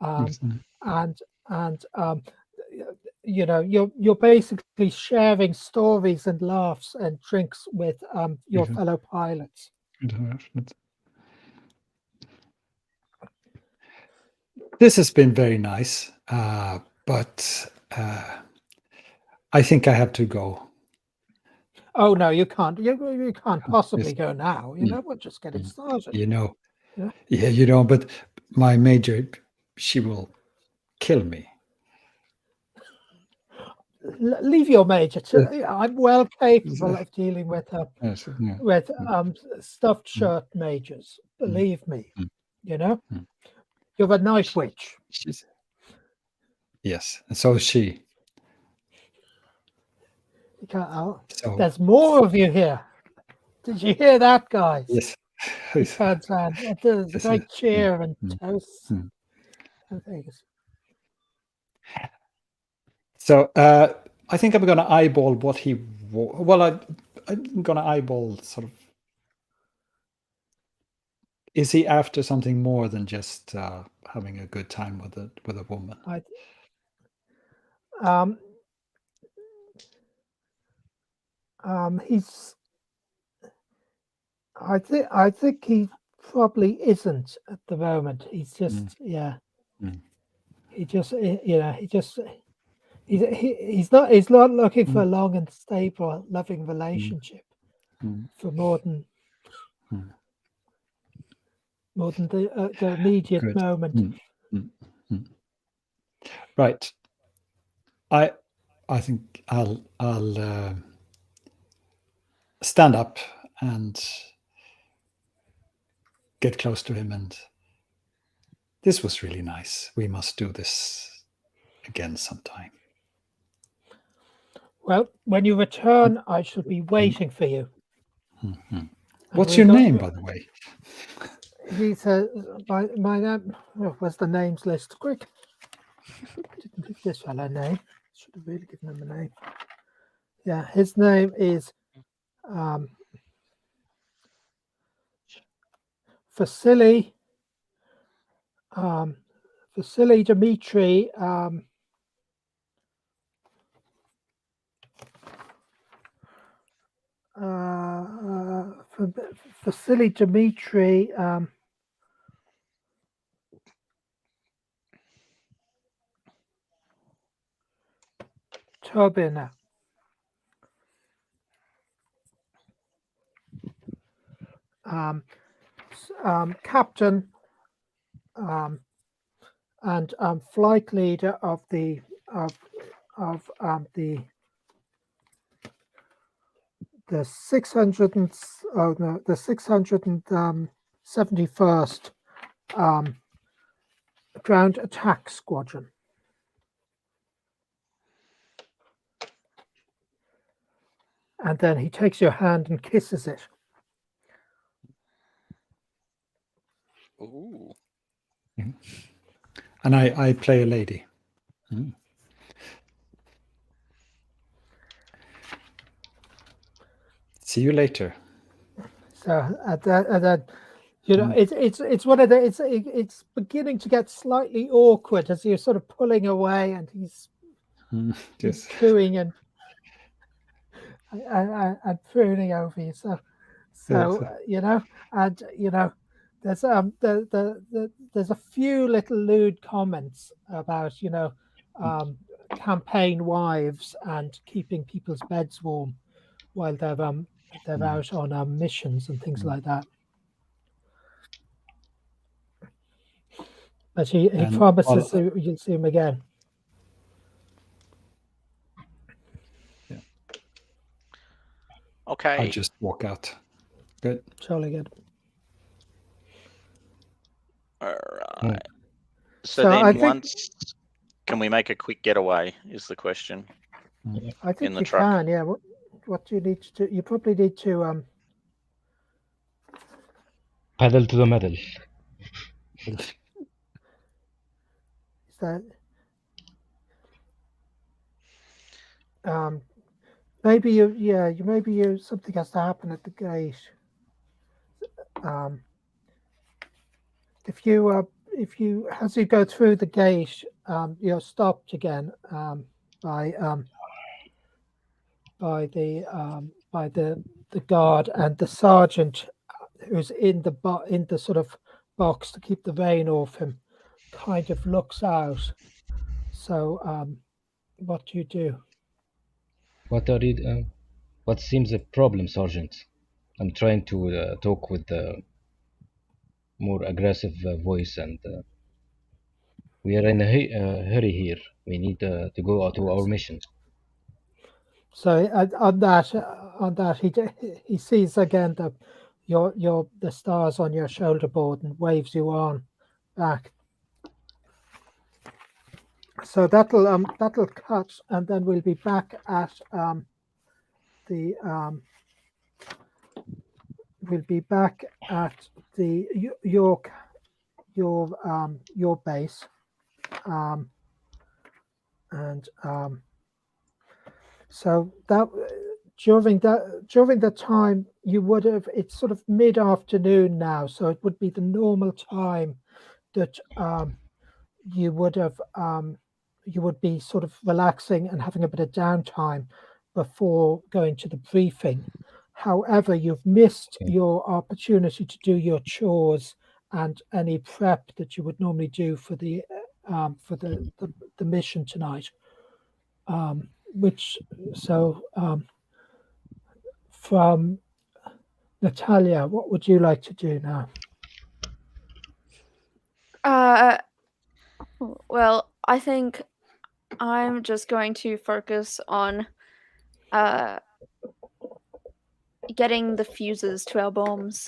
and you're basically sharing stories and laughs and drinks with your fellow pilots. This has been very nice, but I think I have to go. Oh no, you can't. You can't possibly go now. We're just getting started. Yeah, but my major, she will kill me. Leave your major. I'm well capable of dealing with stuffed shirt majors. Believe me. You're a night witch. Yes, and so is she. There's more of you here. Did you hear that, guys? Yes. He turns around. There's a great cheer and toasts and things. So I think I'm going to eyeball what he. Well, I'm going to eyeball sort of. Is he after something more than just having a good time with a woman? He's. I think he probably isn't at the moment. He's just He just he's not looking for a long and stable, loving relationship for more than the immediate Good. moment. Right. I think I'll stand up and get close to him, and this was really nice. We must do this again sometime. Well, when you return, I shall be waiting for you. What's your name, by the way? He says, my name, where's the names list? Quick. Didn't give this fellow a name. Should have really given him a name. Yeah, his name is Vasily Dmitri Vasily Dmitri Turbina. Captain and flight leader of the 671st Ground Attack Squadron. And then he takes your hand and kisses it. Ooh. And I play a lady. See you later. So you know, it's one of the it's beginning to get slightly awkward as you're sort of pulling away, and he's cooing and pruning over you. So you know, and you know, there's there's a few little lewd comments about, you know, campaign wives and keeping people's beds warm while they're out on missions and things like that. But he promises you'll see him again. Yeah. Okay. I'll just walk out. Good. Jolly good. All right. So So then I think- once, can we make a quick getaway is the question. I think In the you truck. can, yeah. What do you need to do? You probably need to Pedal to the metal. is that maybe something has to happen at the gate. If you as you go through the gate, you're stopped again by the guard, and the sergeant who's in the sort of box to keep the rain off him kind of looks out. So what do you do? What seems a problem, Sergeant? I'm trying to talk with a more aggressive voice, and we are in a hurry here. We need to go out to our mission. So on that he sees again the stars on your shoulder board and waves you on back. So that'll cut, and then we'll be back at the your base, and so that during the time you would have, it's sort of mid-afternoon now, so it would be the normal time that you would be sort of relaxing and having a bit of downtime, before going to the briefing. However, you've missed your opportunity to do your chores and any prep that you would normally do for the mission tonight. From Natalia, what would you like to do now? Well, I think I'm just going to focus on getting the fuses to our bombs.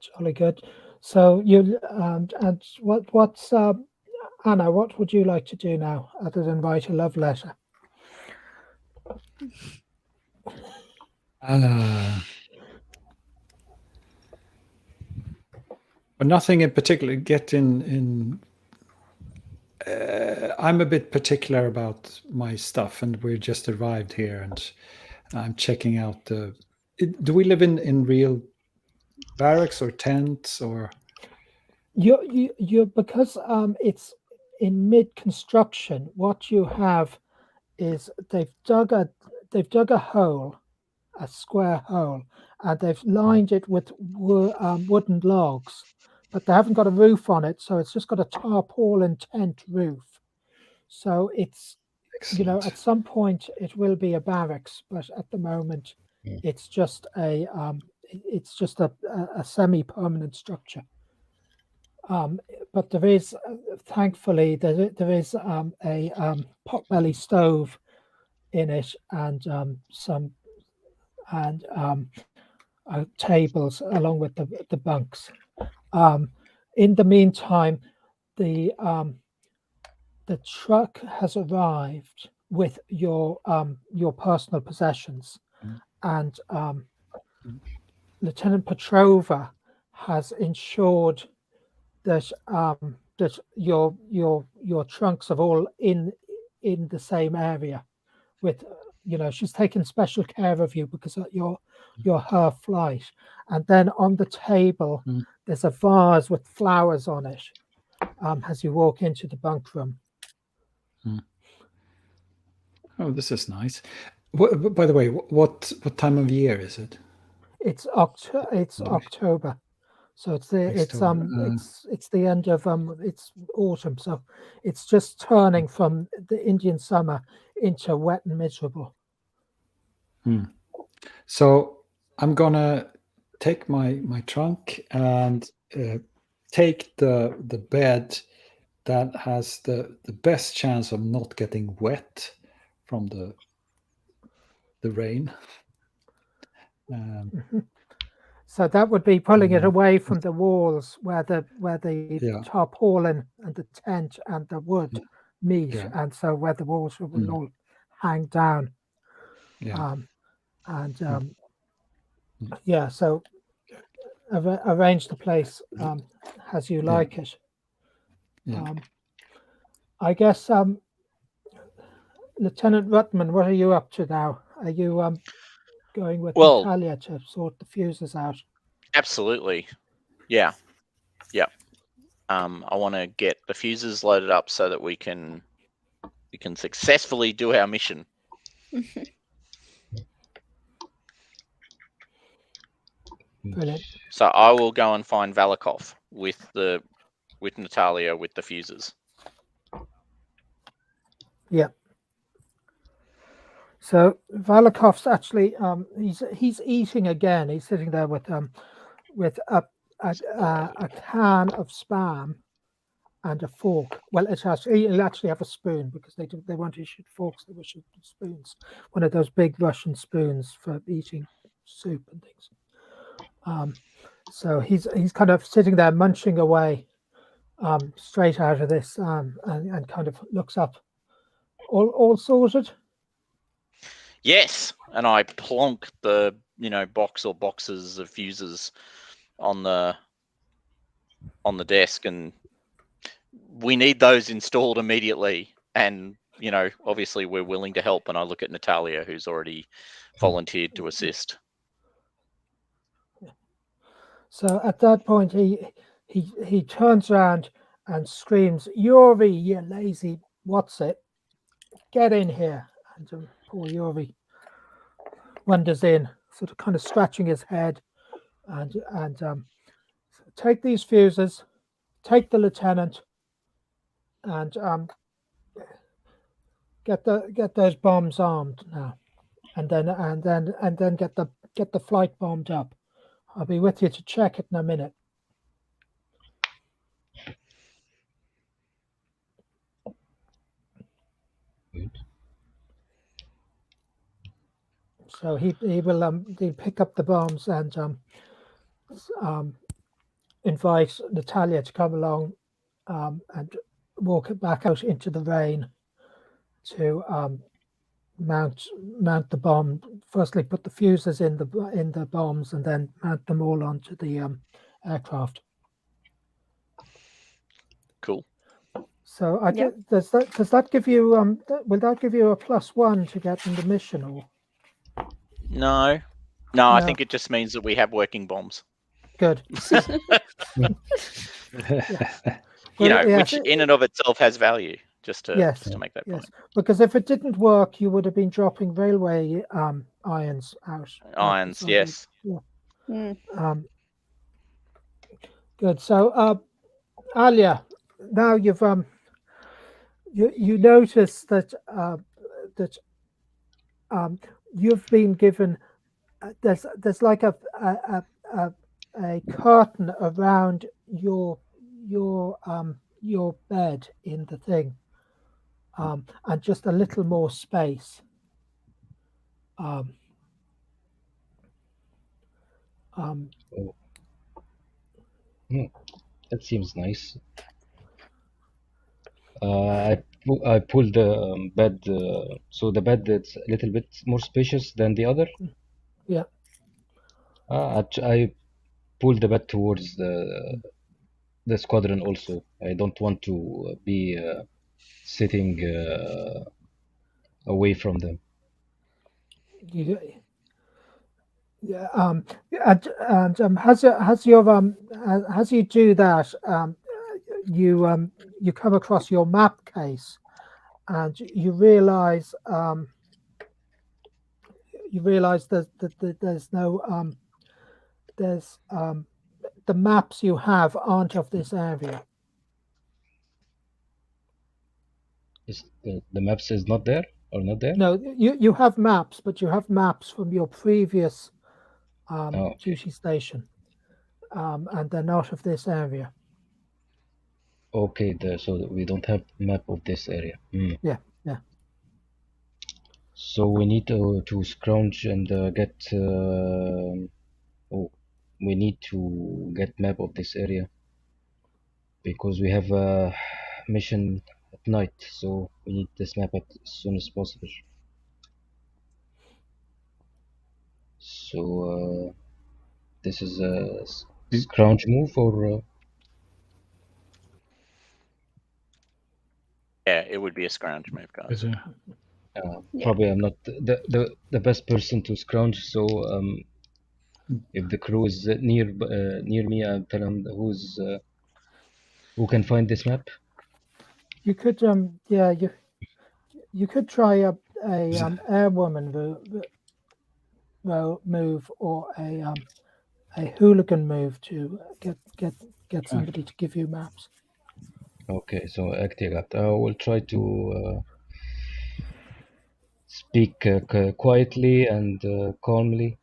Jolly good. So you and what's Anna? What would you like to do now, other than write a love letter? But nothing in particular. I'm a bit particular about my stuff, and we just arrived here, and I'm checking out the. Do we live in real barracks or tents or? You because it's in mid construction. What you have is they've dug a hole, a square hole, and they've lined it with wooden logs, but they haven't got a roof on it, so it's just got a tarpaulin tent roof. So it's Excellent. at some point it will be a barracks, but at the moment it's just a semi-permanent structure. But there is, thankfully, there is a potbelly stove in it, and tables along with the bunks. In the meantime, the truck has arrived with your personal possessions, and Lieutenant Petrova has ensured that that your trunks are all in the same area. With she's taken special care of you because you're her flight. And then on the table there's a vase with flowers on it as you walk into the bunk room. Oh, this is nice. By the way, what time of year is it? It's October. So it's the end of it's autumn, so it's just turning from the Indian summer into wet and miserable. So I'm gonna take my trunk and take the bed that has the best chance of not getting wet from the rain. So that would be pulling it away from the walls where the tarpaulin and the tent and the wood meet, and so where the walls will all hang down. So arrange the place as you like it. I guess Lieutenant Ruttman, what are you up to now? Are you going with Natalia to sort the fuses out? Absolutely. Yeah. I want to get the fuses loaded up so that we can successfully do our mission. Brilliant. So I will go and find Valikov with Natalia with the fuses. Yeah. So Valikov's actually he's eating again. He's sitting there with a can of Spam and a fork. Well, he'll actually have a spoon because they weren't issued forks; they were issued spoons. One of those big Russian spoons for eating soup and things. So he's kind of sitting there munching away, straight out of this, and kind of looks up. All sorted. Yes, and I plonk the box or boxes of fuses on the desk, and we need those installed immediately. And obviously we're willing to help. And I look at Natalia, who's already volunteered to assist. So at that point, he turns around and screams, "Yuri, you lazy what's it!" get in here. And poor Yuri wanders in, sort of kind of scratching his head, and take these fuses, take the lieutenant, and get those bombs armed now, and then get the flight bombed up. I'll be with you to check it in a minute. Good. So he will he'll pick up the bombs and invite Natalia to come along and walk it back out into the rain to mount the bomb. Firstly, put the fuses in the bombs, and then mount them all onto the aircraft. Cool. So Yep. does that give you will that give you a +1 to get in the mission, or No, No. I think it just means that we have working bombs. good? You know, yeah, which in and of itself has value. Just to make that Yes, point. because if it didn't work, you would have been dropping railway irons out. Irons, So yes. Good. So, Alia, now you've you notice that you've been given there's like a curtain around your bed in the thing, and just a little more space. That seems nice. I pulled the bed, so the bed it's a little bit more spacious than the other. Yeah. I pulled the bed towards the squadron also. I don't want to be sitting away from them. Yeah, and as you do that, you come across your map case, and you realize that there's no the maps you have aren't of this area. Is the maps is not there or not there? No, you have maps, but you have maps from your previous okay. duty station, and they're not of this area. Okay, so we don't have map of this area. Yeah. So we need to scrounge and get. We need to get map of this area because we have a mission at night, so we need this map as soon as possible. So this is a scrounge move, or Yeah, it would be a scrounge move, guys. probably I'm not the best person to scrounge. So if the crew is near me, I'll tell them who can find this map. You could you could try a airwoman move, or a hooligan move to get somebody to give you maps. Okay, so Aktigat, I will try to speak quietly and calmly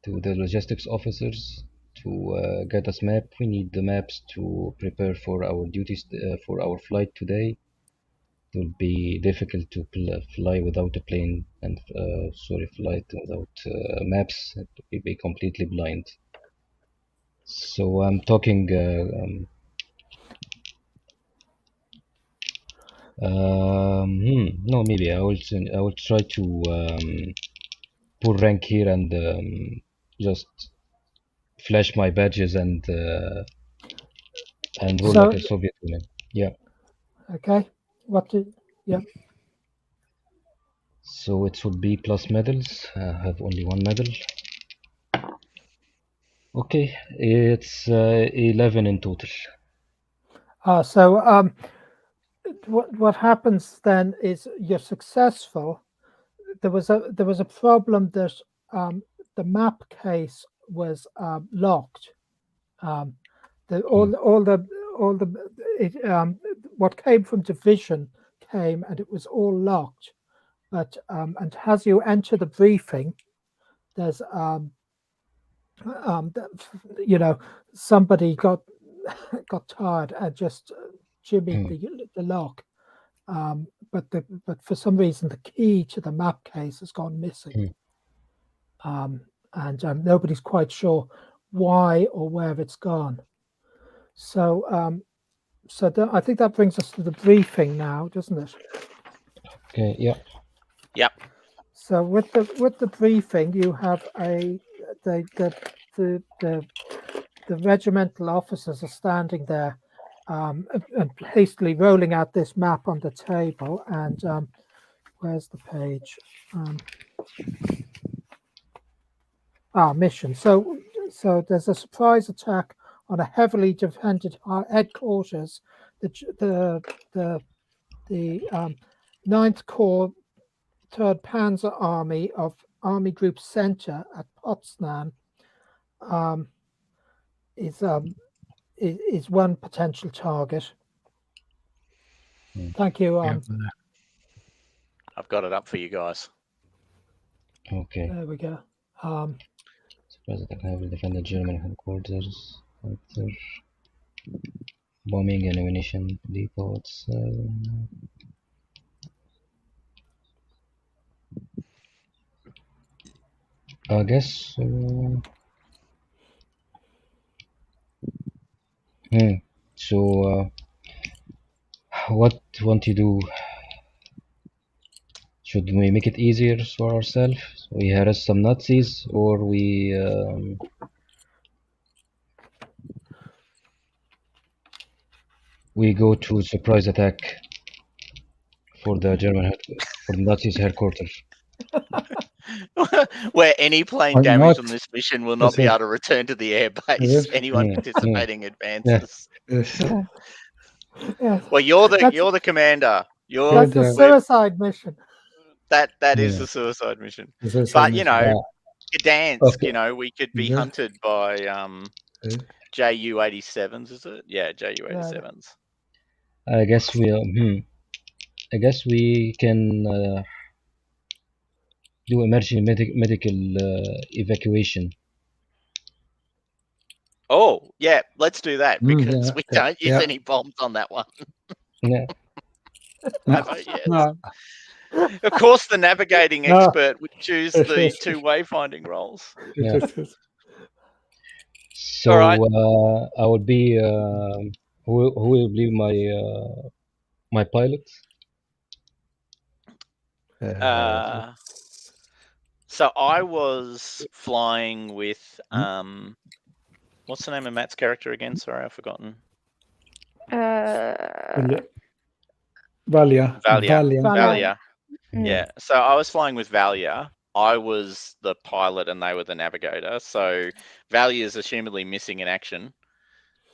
to the logistics officers to get us map. We need the maps to prepare for our duties for our flight today. It will be difficult to fly without a plane and flight without maps. It will be completely blind. So I'm talking. No, maybe I will try to pull rank here and just flash my badges and roll So- like a Soviet woman. Yeah. Okay. So it should be plus medals. I have only one medal. Okay, it's 11 in total. So what happens then is you're successful. There was a problem that the map case was locked. What came from division came, and it was all locked. But and as you enter the briefing, there's somebody got tired and just jimmied the lock. But for some reason the key to the map case has gone missing. And nobody's quite sure why or where it's gone. So I think that brings us to the briefing now, doesn't it? Okay. Yeah. Yep. So with the briefing, you have the regimental officers are standing there and hastily rolling out this map on the table. And where's the page? Mission. So there's a surprise attack on a heavily defended headquarters. The 9th Corps 3rd Panzer Army of Army Group Center at Potsdam is one potential target. Thank you. I've got it up for you guys. Okay. There we go. Surprise attack heavily defended German headquarters. Bombing and ammunition depots. I guess. So, what want to do? Should we make it easier for ourselves? We harass some Nazis, or we go to surprise attack for the Nazis headquarters. Where any plane damaged on this mission will not be able to return to the airbase. Anyone participating advances. Yes. Well, you're the commander. That's the suicide mission. That is the suicide mission. But you know, Gdansk, Okay. we could be hunted by Ju-87s, is it? Yeah, Ju-87s. I guess we can do emergency medical evacuation. Oh, yeah, let's do that because we don't use any bombs on that one. Yeah. I vote yes. Of course, the navigating expert would choose the 2 wayfinding roles. Yeah. So, all right. I would be who will be my pilot? So I was flying with what's the name of Matt's character again? Sorry, I've forgotten. Valia. Yeah. So I was flying with Valia. I was the pilot and they were the navigator. So Valia is assumedly missing in action.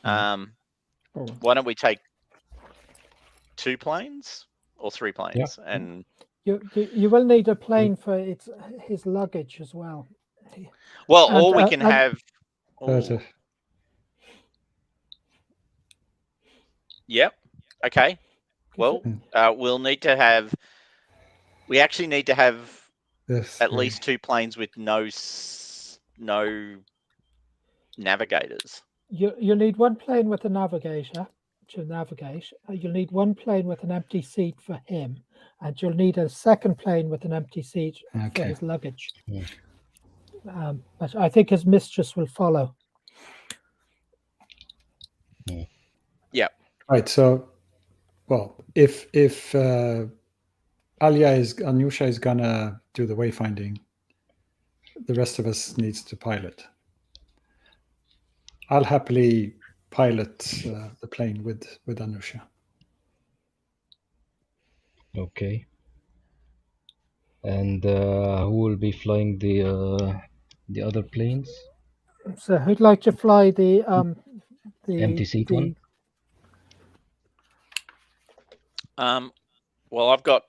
Why don't we take 2 planes or 3 planes? Yeah. And you will need a plane for his luggage as well. Well, or we can have. Yep. Okay. Well, we'll need to have. We actually need to have at least 2 planes with no navigators. You need 1 plane with a navigator to navigate. You'll need 1 plane with an empty seat for him, and you'll need a 2nd plane with an empty seat for his luggage. But I think his mistress will follow. Yeah. Right. So, well, if Anyusha is gonna do the wayfinding, the rest of us needs to pilot. I'll happily pilot the plane with Anusha. Okay. And who will be flying the other planes? So who'd like to fly the empty seat one? Well, I've got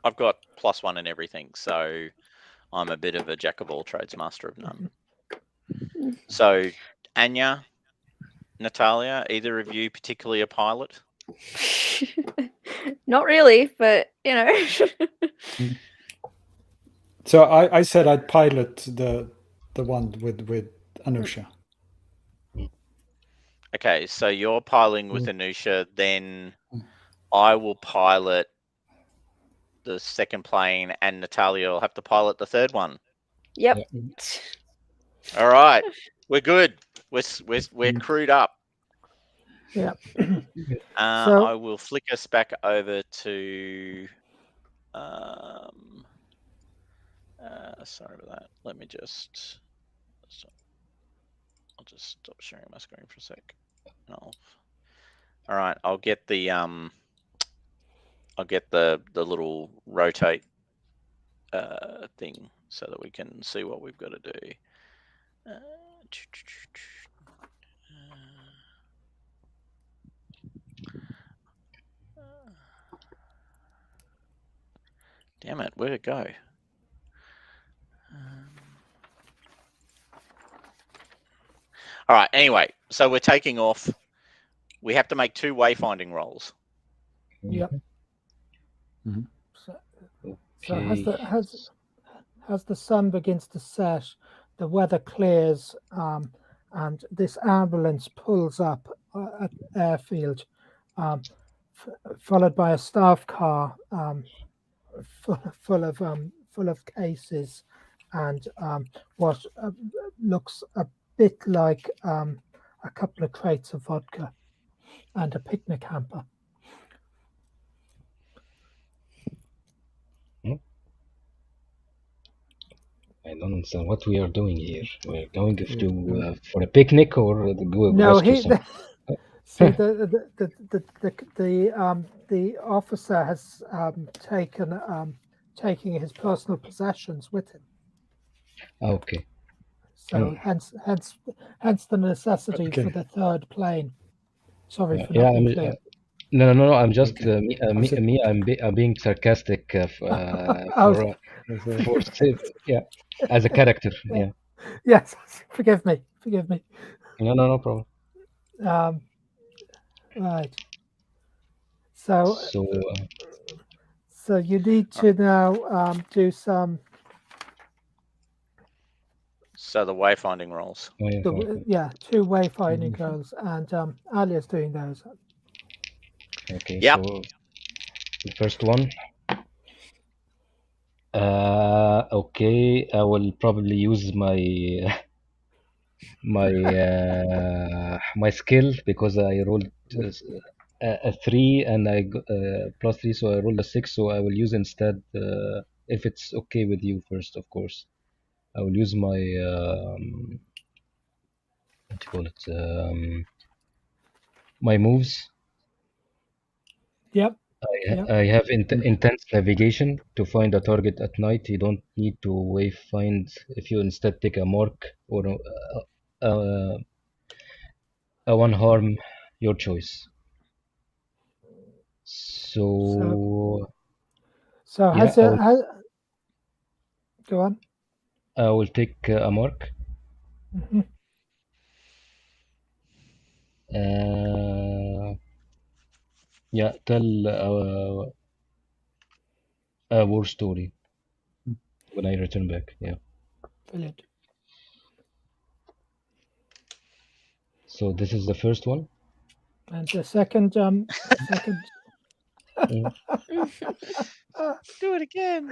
+1 in everything, so I'm a bit of a jack of all trades, master of none. So, Anya, Natalia, either of you particularly a pilot? Not really, but you know. So I said I'd pilot the one with Anusha. Okay, so you're piloting with Anusha, then I will pilot the second plane, and Natalia will have to pilot the third one. Yep. All right, we're good. We're crewed up. Yeah. I will flick us back over to. Sorry about that. Let me just. I'll just stop sharing my screen for a sec. All right, I'll get the little rotate thing so that we can see what we've got to do. Damn it, where'd it go? All right, anyway, so we're taking off. We have to make 2 wayfinding rolls. Yep. Okay. So as the sun begins to set, the weather clears, and this ambulance pulls up at the airfield, followed by a staff car full of cases and what looks a bit like a couple of crates of vodka and a picnic hamper. I don't understand what we are doing here. We're going to for a picnic or go No, rest or see the officer has taking his personal possessions with him. Okay. So hence the necessity for the third plane. Sorry for not being clear. No. I'm just I'm being sarcastic for as a character. Yeah. Yes. Forgive me. No problem. Right. So you need to now do some. So the wayfinding rolls. 2 wayfinding rolls, and Alia's doing those. Okay. Yep. So the first one. Okay, I will probably use my skill because I rolled a 3 and I +3, so I rolled a 6. So I will use instead, if it's okay with you first, of course, I will use my what do you call it? My moves. Yep. I have intense navigation to find a target at night. You don't need to wayfind if you instead take a mark or a one harm, your choice. So go on. I will take a mark. Tell a war story when I return back. Yeah. Brilliant. So this is the first one. And the second. Do it again.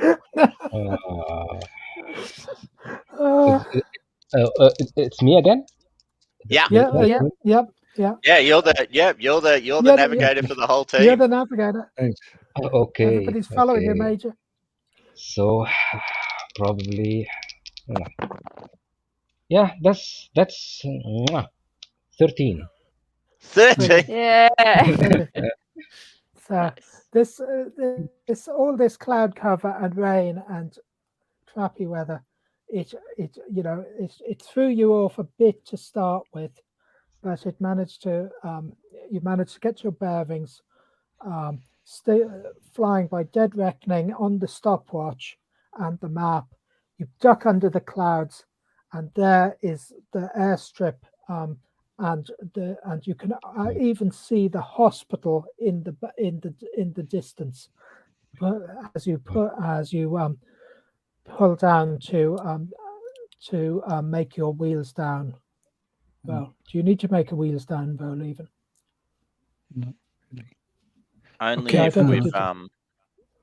It's me again. Yeah. Yep. Yeah, you're the navigator for the whole team. You're the navigator. Okay. Everybody's following you, Major. So probably, yeah, that's 13. 13. Yeah. So this all this cloud cover and rain and crappy weather, it threw you off a bit to start with, but it managed to you managed to get your bearings, flying by dead reckoning on the stopwatch and the map. You duck under the clouds, and there is the airstrip, and you can even see the hospital in the distance. But as you pull down to make your wheels down. Well, do you need to make a wheels down roll even? Not really. Only Okay, if I don't we've think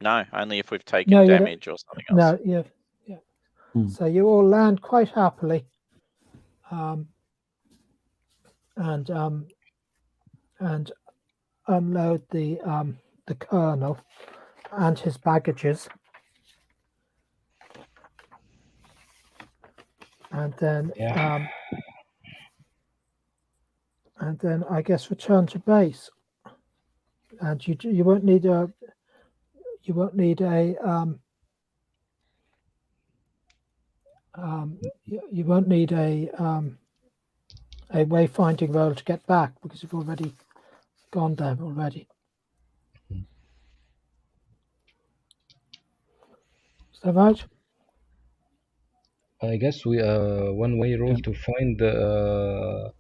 no, only if we've taken No, you don't- damage or something else. No, yeah. Hmm. So you all land quite happily, and unload the colonel and his baggages, and then Yeah. and then I guess return to base. And you won't need a you won't need a you won't need a wayfinding roll to get back because you've already gone there already. Is that right? I guess we one way roll to find the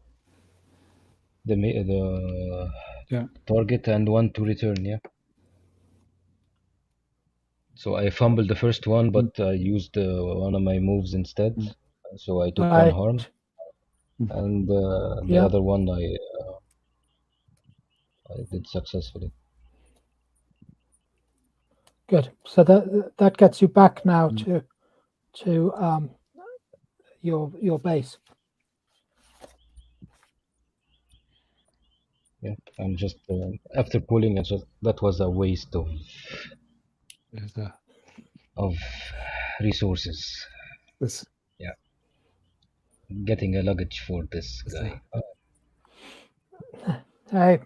Yeah. target and one to return. Yeah. So I fumbled the first one, but I used one of my moves instead. So I took one Right. harm, and the Yeah. other one I did successfully. Good. So that gets you back now to your base. Yeah, I'm just after pulling, that was a waste of resources. This. Getting a luggage for this guy. Hey,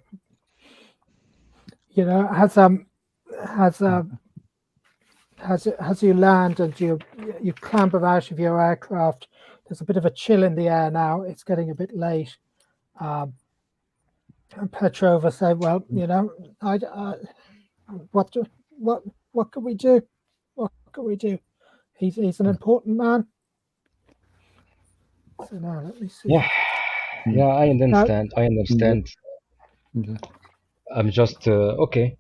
as you land and you clamber out of your aircraft, there's a bit of a chill in the air now. It's getting a bit late. And Petrova said, "Well, what can we do? What can we do? He's an important man." So now let me see. Yeah, I understand. I understand. Yeah. I'm just okay.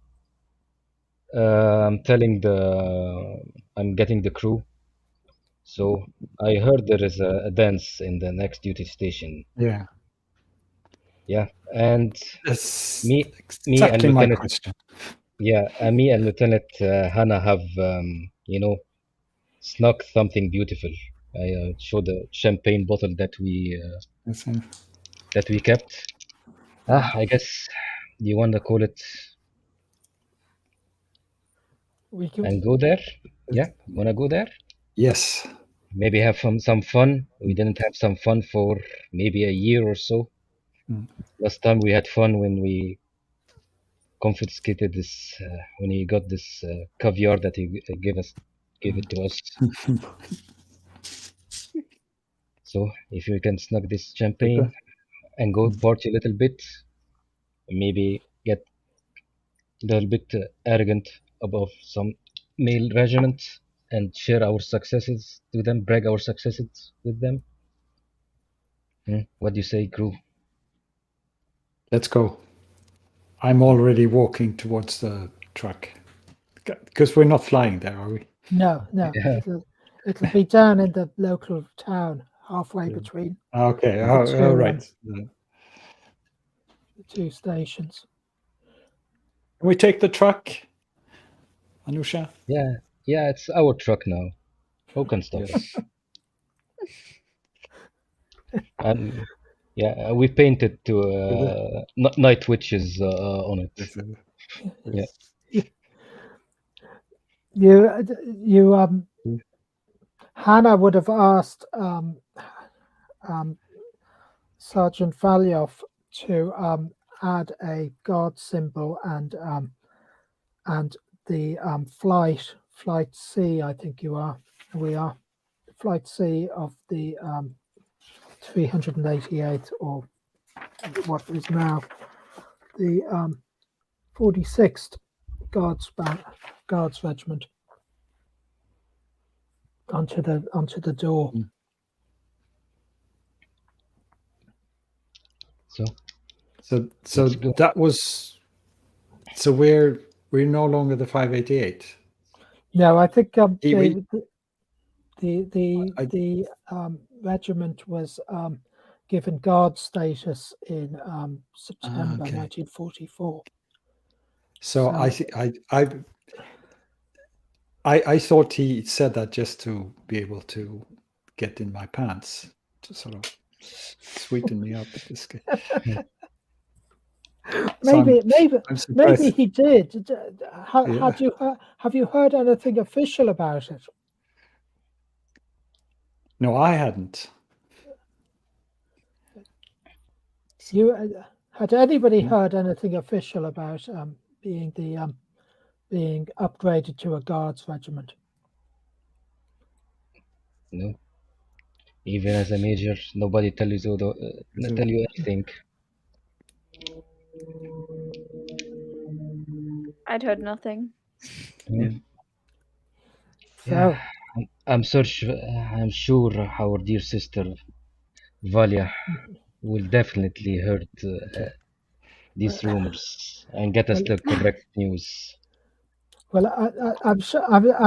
I'm getting the crew. So I heard there is a dance in the next duty station. Yeah. Yeah, and That's me and exactly my Lieutenant. question. Yeah, me and Lieutenant Hannah have snuck something beautiful. I showed the champagne bottle that we kept. I guess you want to call it and go there. Yeah, wanna go there? Yes. Maybe have some fun. We didn't have some fun for maybe a year or so. Last time we had fun when we confiscated this, when he got this caviar that he gave it to us. So if you can snug this champagne and go party a little bit, maybe get a little bit arrogant above some male regiment and share our successes to them, brag our successes with them. What do you say, crew? Let's go. I'm already walking towards the truck because we're not flying there, are we? No. Yeah. It'll be down in the local town, halfway between. Okay. All right. The two stations. Can we take the truck, Anusha? Yeah, it's our truck now. Who can stop us? And yeah, we painted to night witches on it. Yeah. You Hannah would have asked Sergeant Valyov to add a guard symbol and the flight C. I think we are flight C of the 388 or what is now the 46th guards regiment onto the door. So So let's go. that was. So we're no longer the 588. No, I think We- the regiment was given guard status in September okay. 1944. So So- I thought he said that just to be able to get in my pants to sort of sweeten me up. This guy. Maybe I'm surprised. maybe he did. Yeah. Have you heard anything official about it? No, I hadn't. Had anybody heard anything official about being upgraded to a guards regiment? No. Even as a major, nobody tell you tell you anything. I'd heard nothing. Yeah. So I'm sure our dear sister Valia will definitely heard these rumors and get us the correct news. well, I'm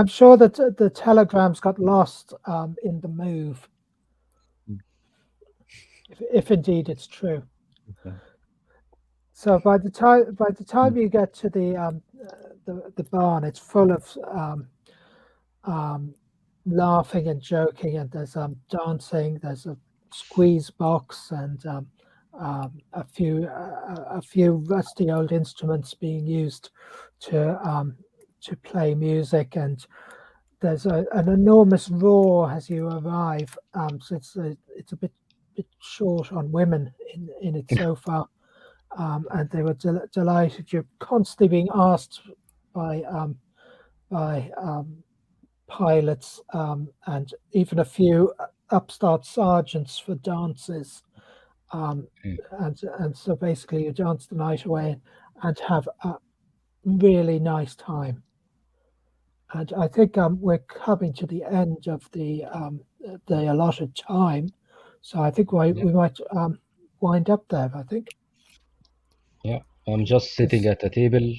sure that the telegrams got lost in the move, if indeed it's true. Okay. So by the time you get to the barn, it's full of laughing and joking, and there's dancing. There's a squeeze box and a few rusty old instruments being used to play music, and there's an enormous roar as you arrive. So it's a bit short on women in it so far. And they were delighted. You're constantly being asked by pilots and even a few upstart sergeants for dances. And so basically you dance the night away and have a really nice time. And I think we're coming to the end of the allotted time. So I think we might wind up there, I think. Yeah, I'm just sitting at a table,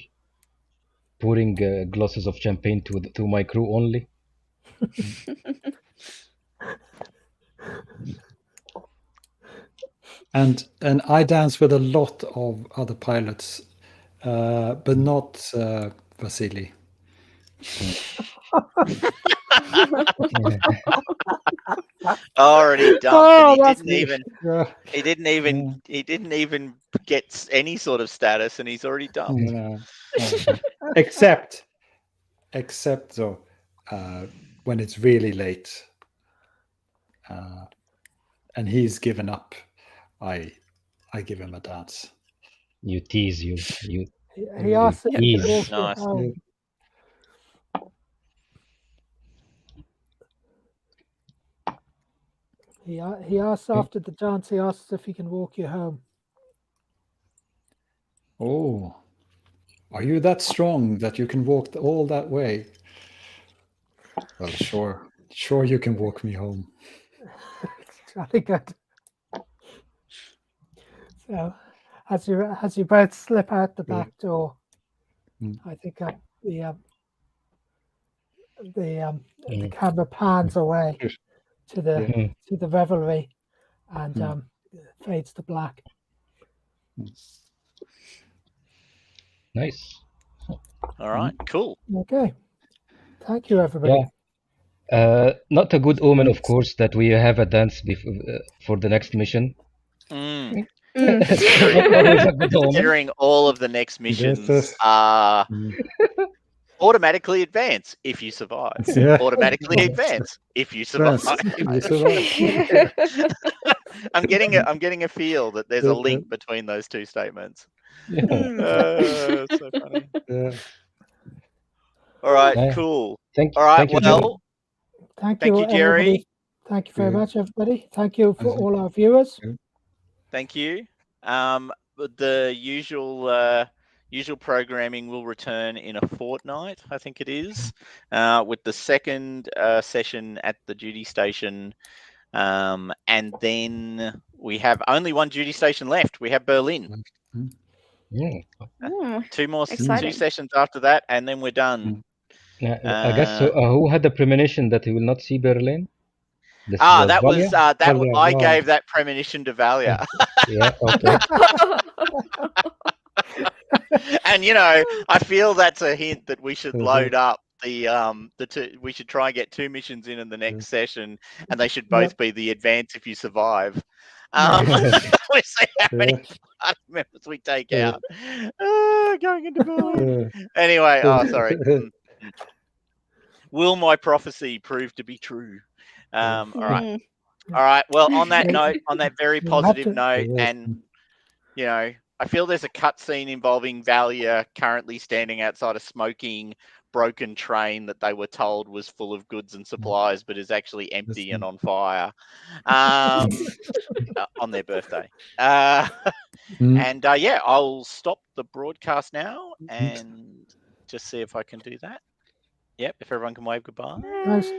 pouring glasses of champagne to my crew only. And I dance with a lot of other pilots, but not Vasily. Already dumped, Oh, and that's he didn't even get any sort of status, and he's already dumped. Except though, when it's really late, and he's given up, I give him a dance. You tease you. He asked if he could Ease. walk you home. He asks after the dance. He asks if he can walk you home. Oh, are you that strong that you can walk all that way? Well, sure you can walk me home. Jolly good. So, as you both slip out the back door, I think the camera pans away to the revelry and fades to black. Nice. All right, cool. Okay, thank you, everybody. Yeah. Not a good omen, of course, that we have a dance for the next mission. Considering all of the next missions are automatically advance if you survive. Yeah. Automatically advance if you survive. I'm getting a feel that there's a link between those two statements. So funny. Yeah. All right, cool. Thank you, well, thank you, you, Jerry. Everybody. Thank you very much, everybody. Thank you for all our viewers. Thank you. The usual Usual programming will return in a fortnight, I think it is, with the second session at the duty station. And then we have only one duty station left. We have Berlin. Yeah. 2 more Exciting. 2 sessions after that, and then we're done. I guess so. Who had the premonition that he will not see Berlin? This That was Valia? Valia, I wow. gave that premonition to Valia. Yeah. Okay. And I feel that's a hint that we should load up the two. We should try and get 2 missions in the next session, and they should both be the advance if you survive. We see how many party members we take out. Going into Berlin. Anyway, sorry. Will my prophecy prove to be true? All right. All right. Well, on that note, on that very positive note, and I feel there's a cutscene involving Valia currently standing outside a smoking, broken train that they were told was full of goods and supplies, but is actually empty and on fire on their birthday. And I'll stop the broadcast now and just see if I can do that. Yep, if everyone can wave goodbye. Nice.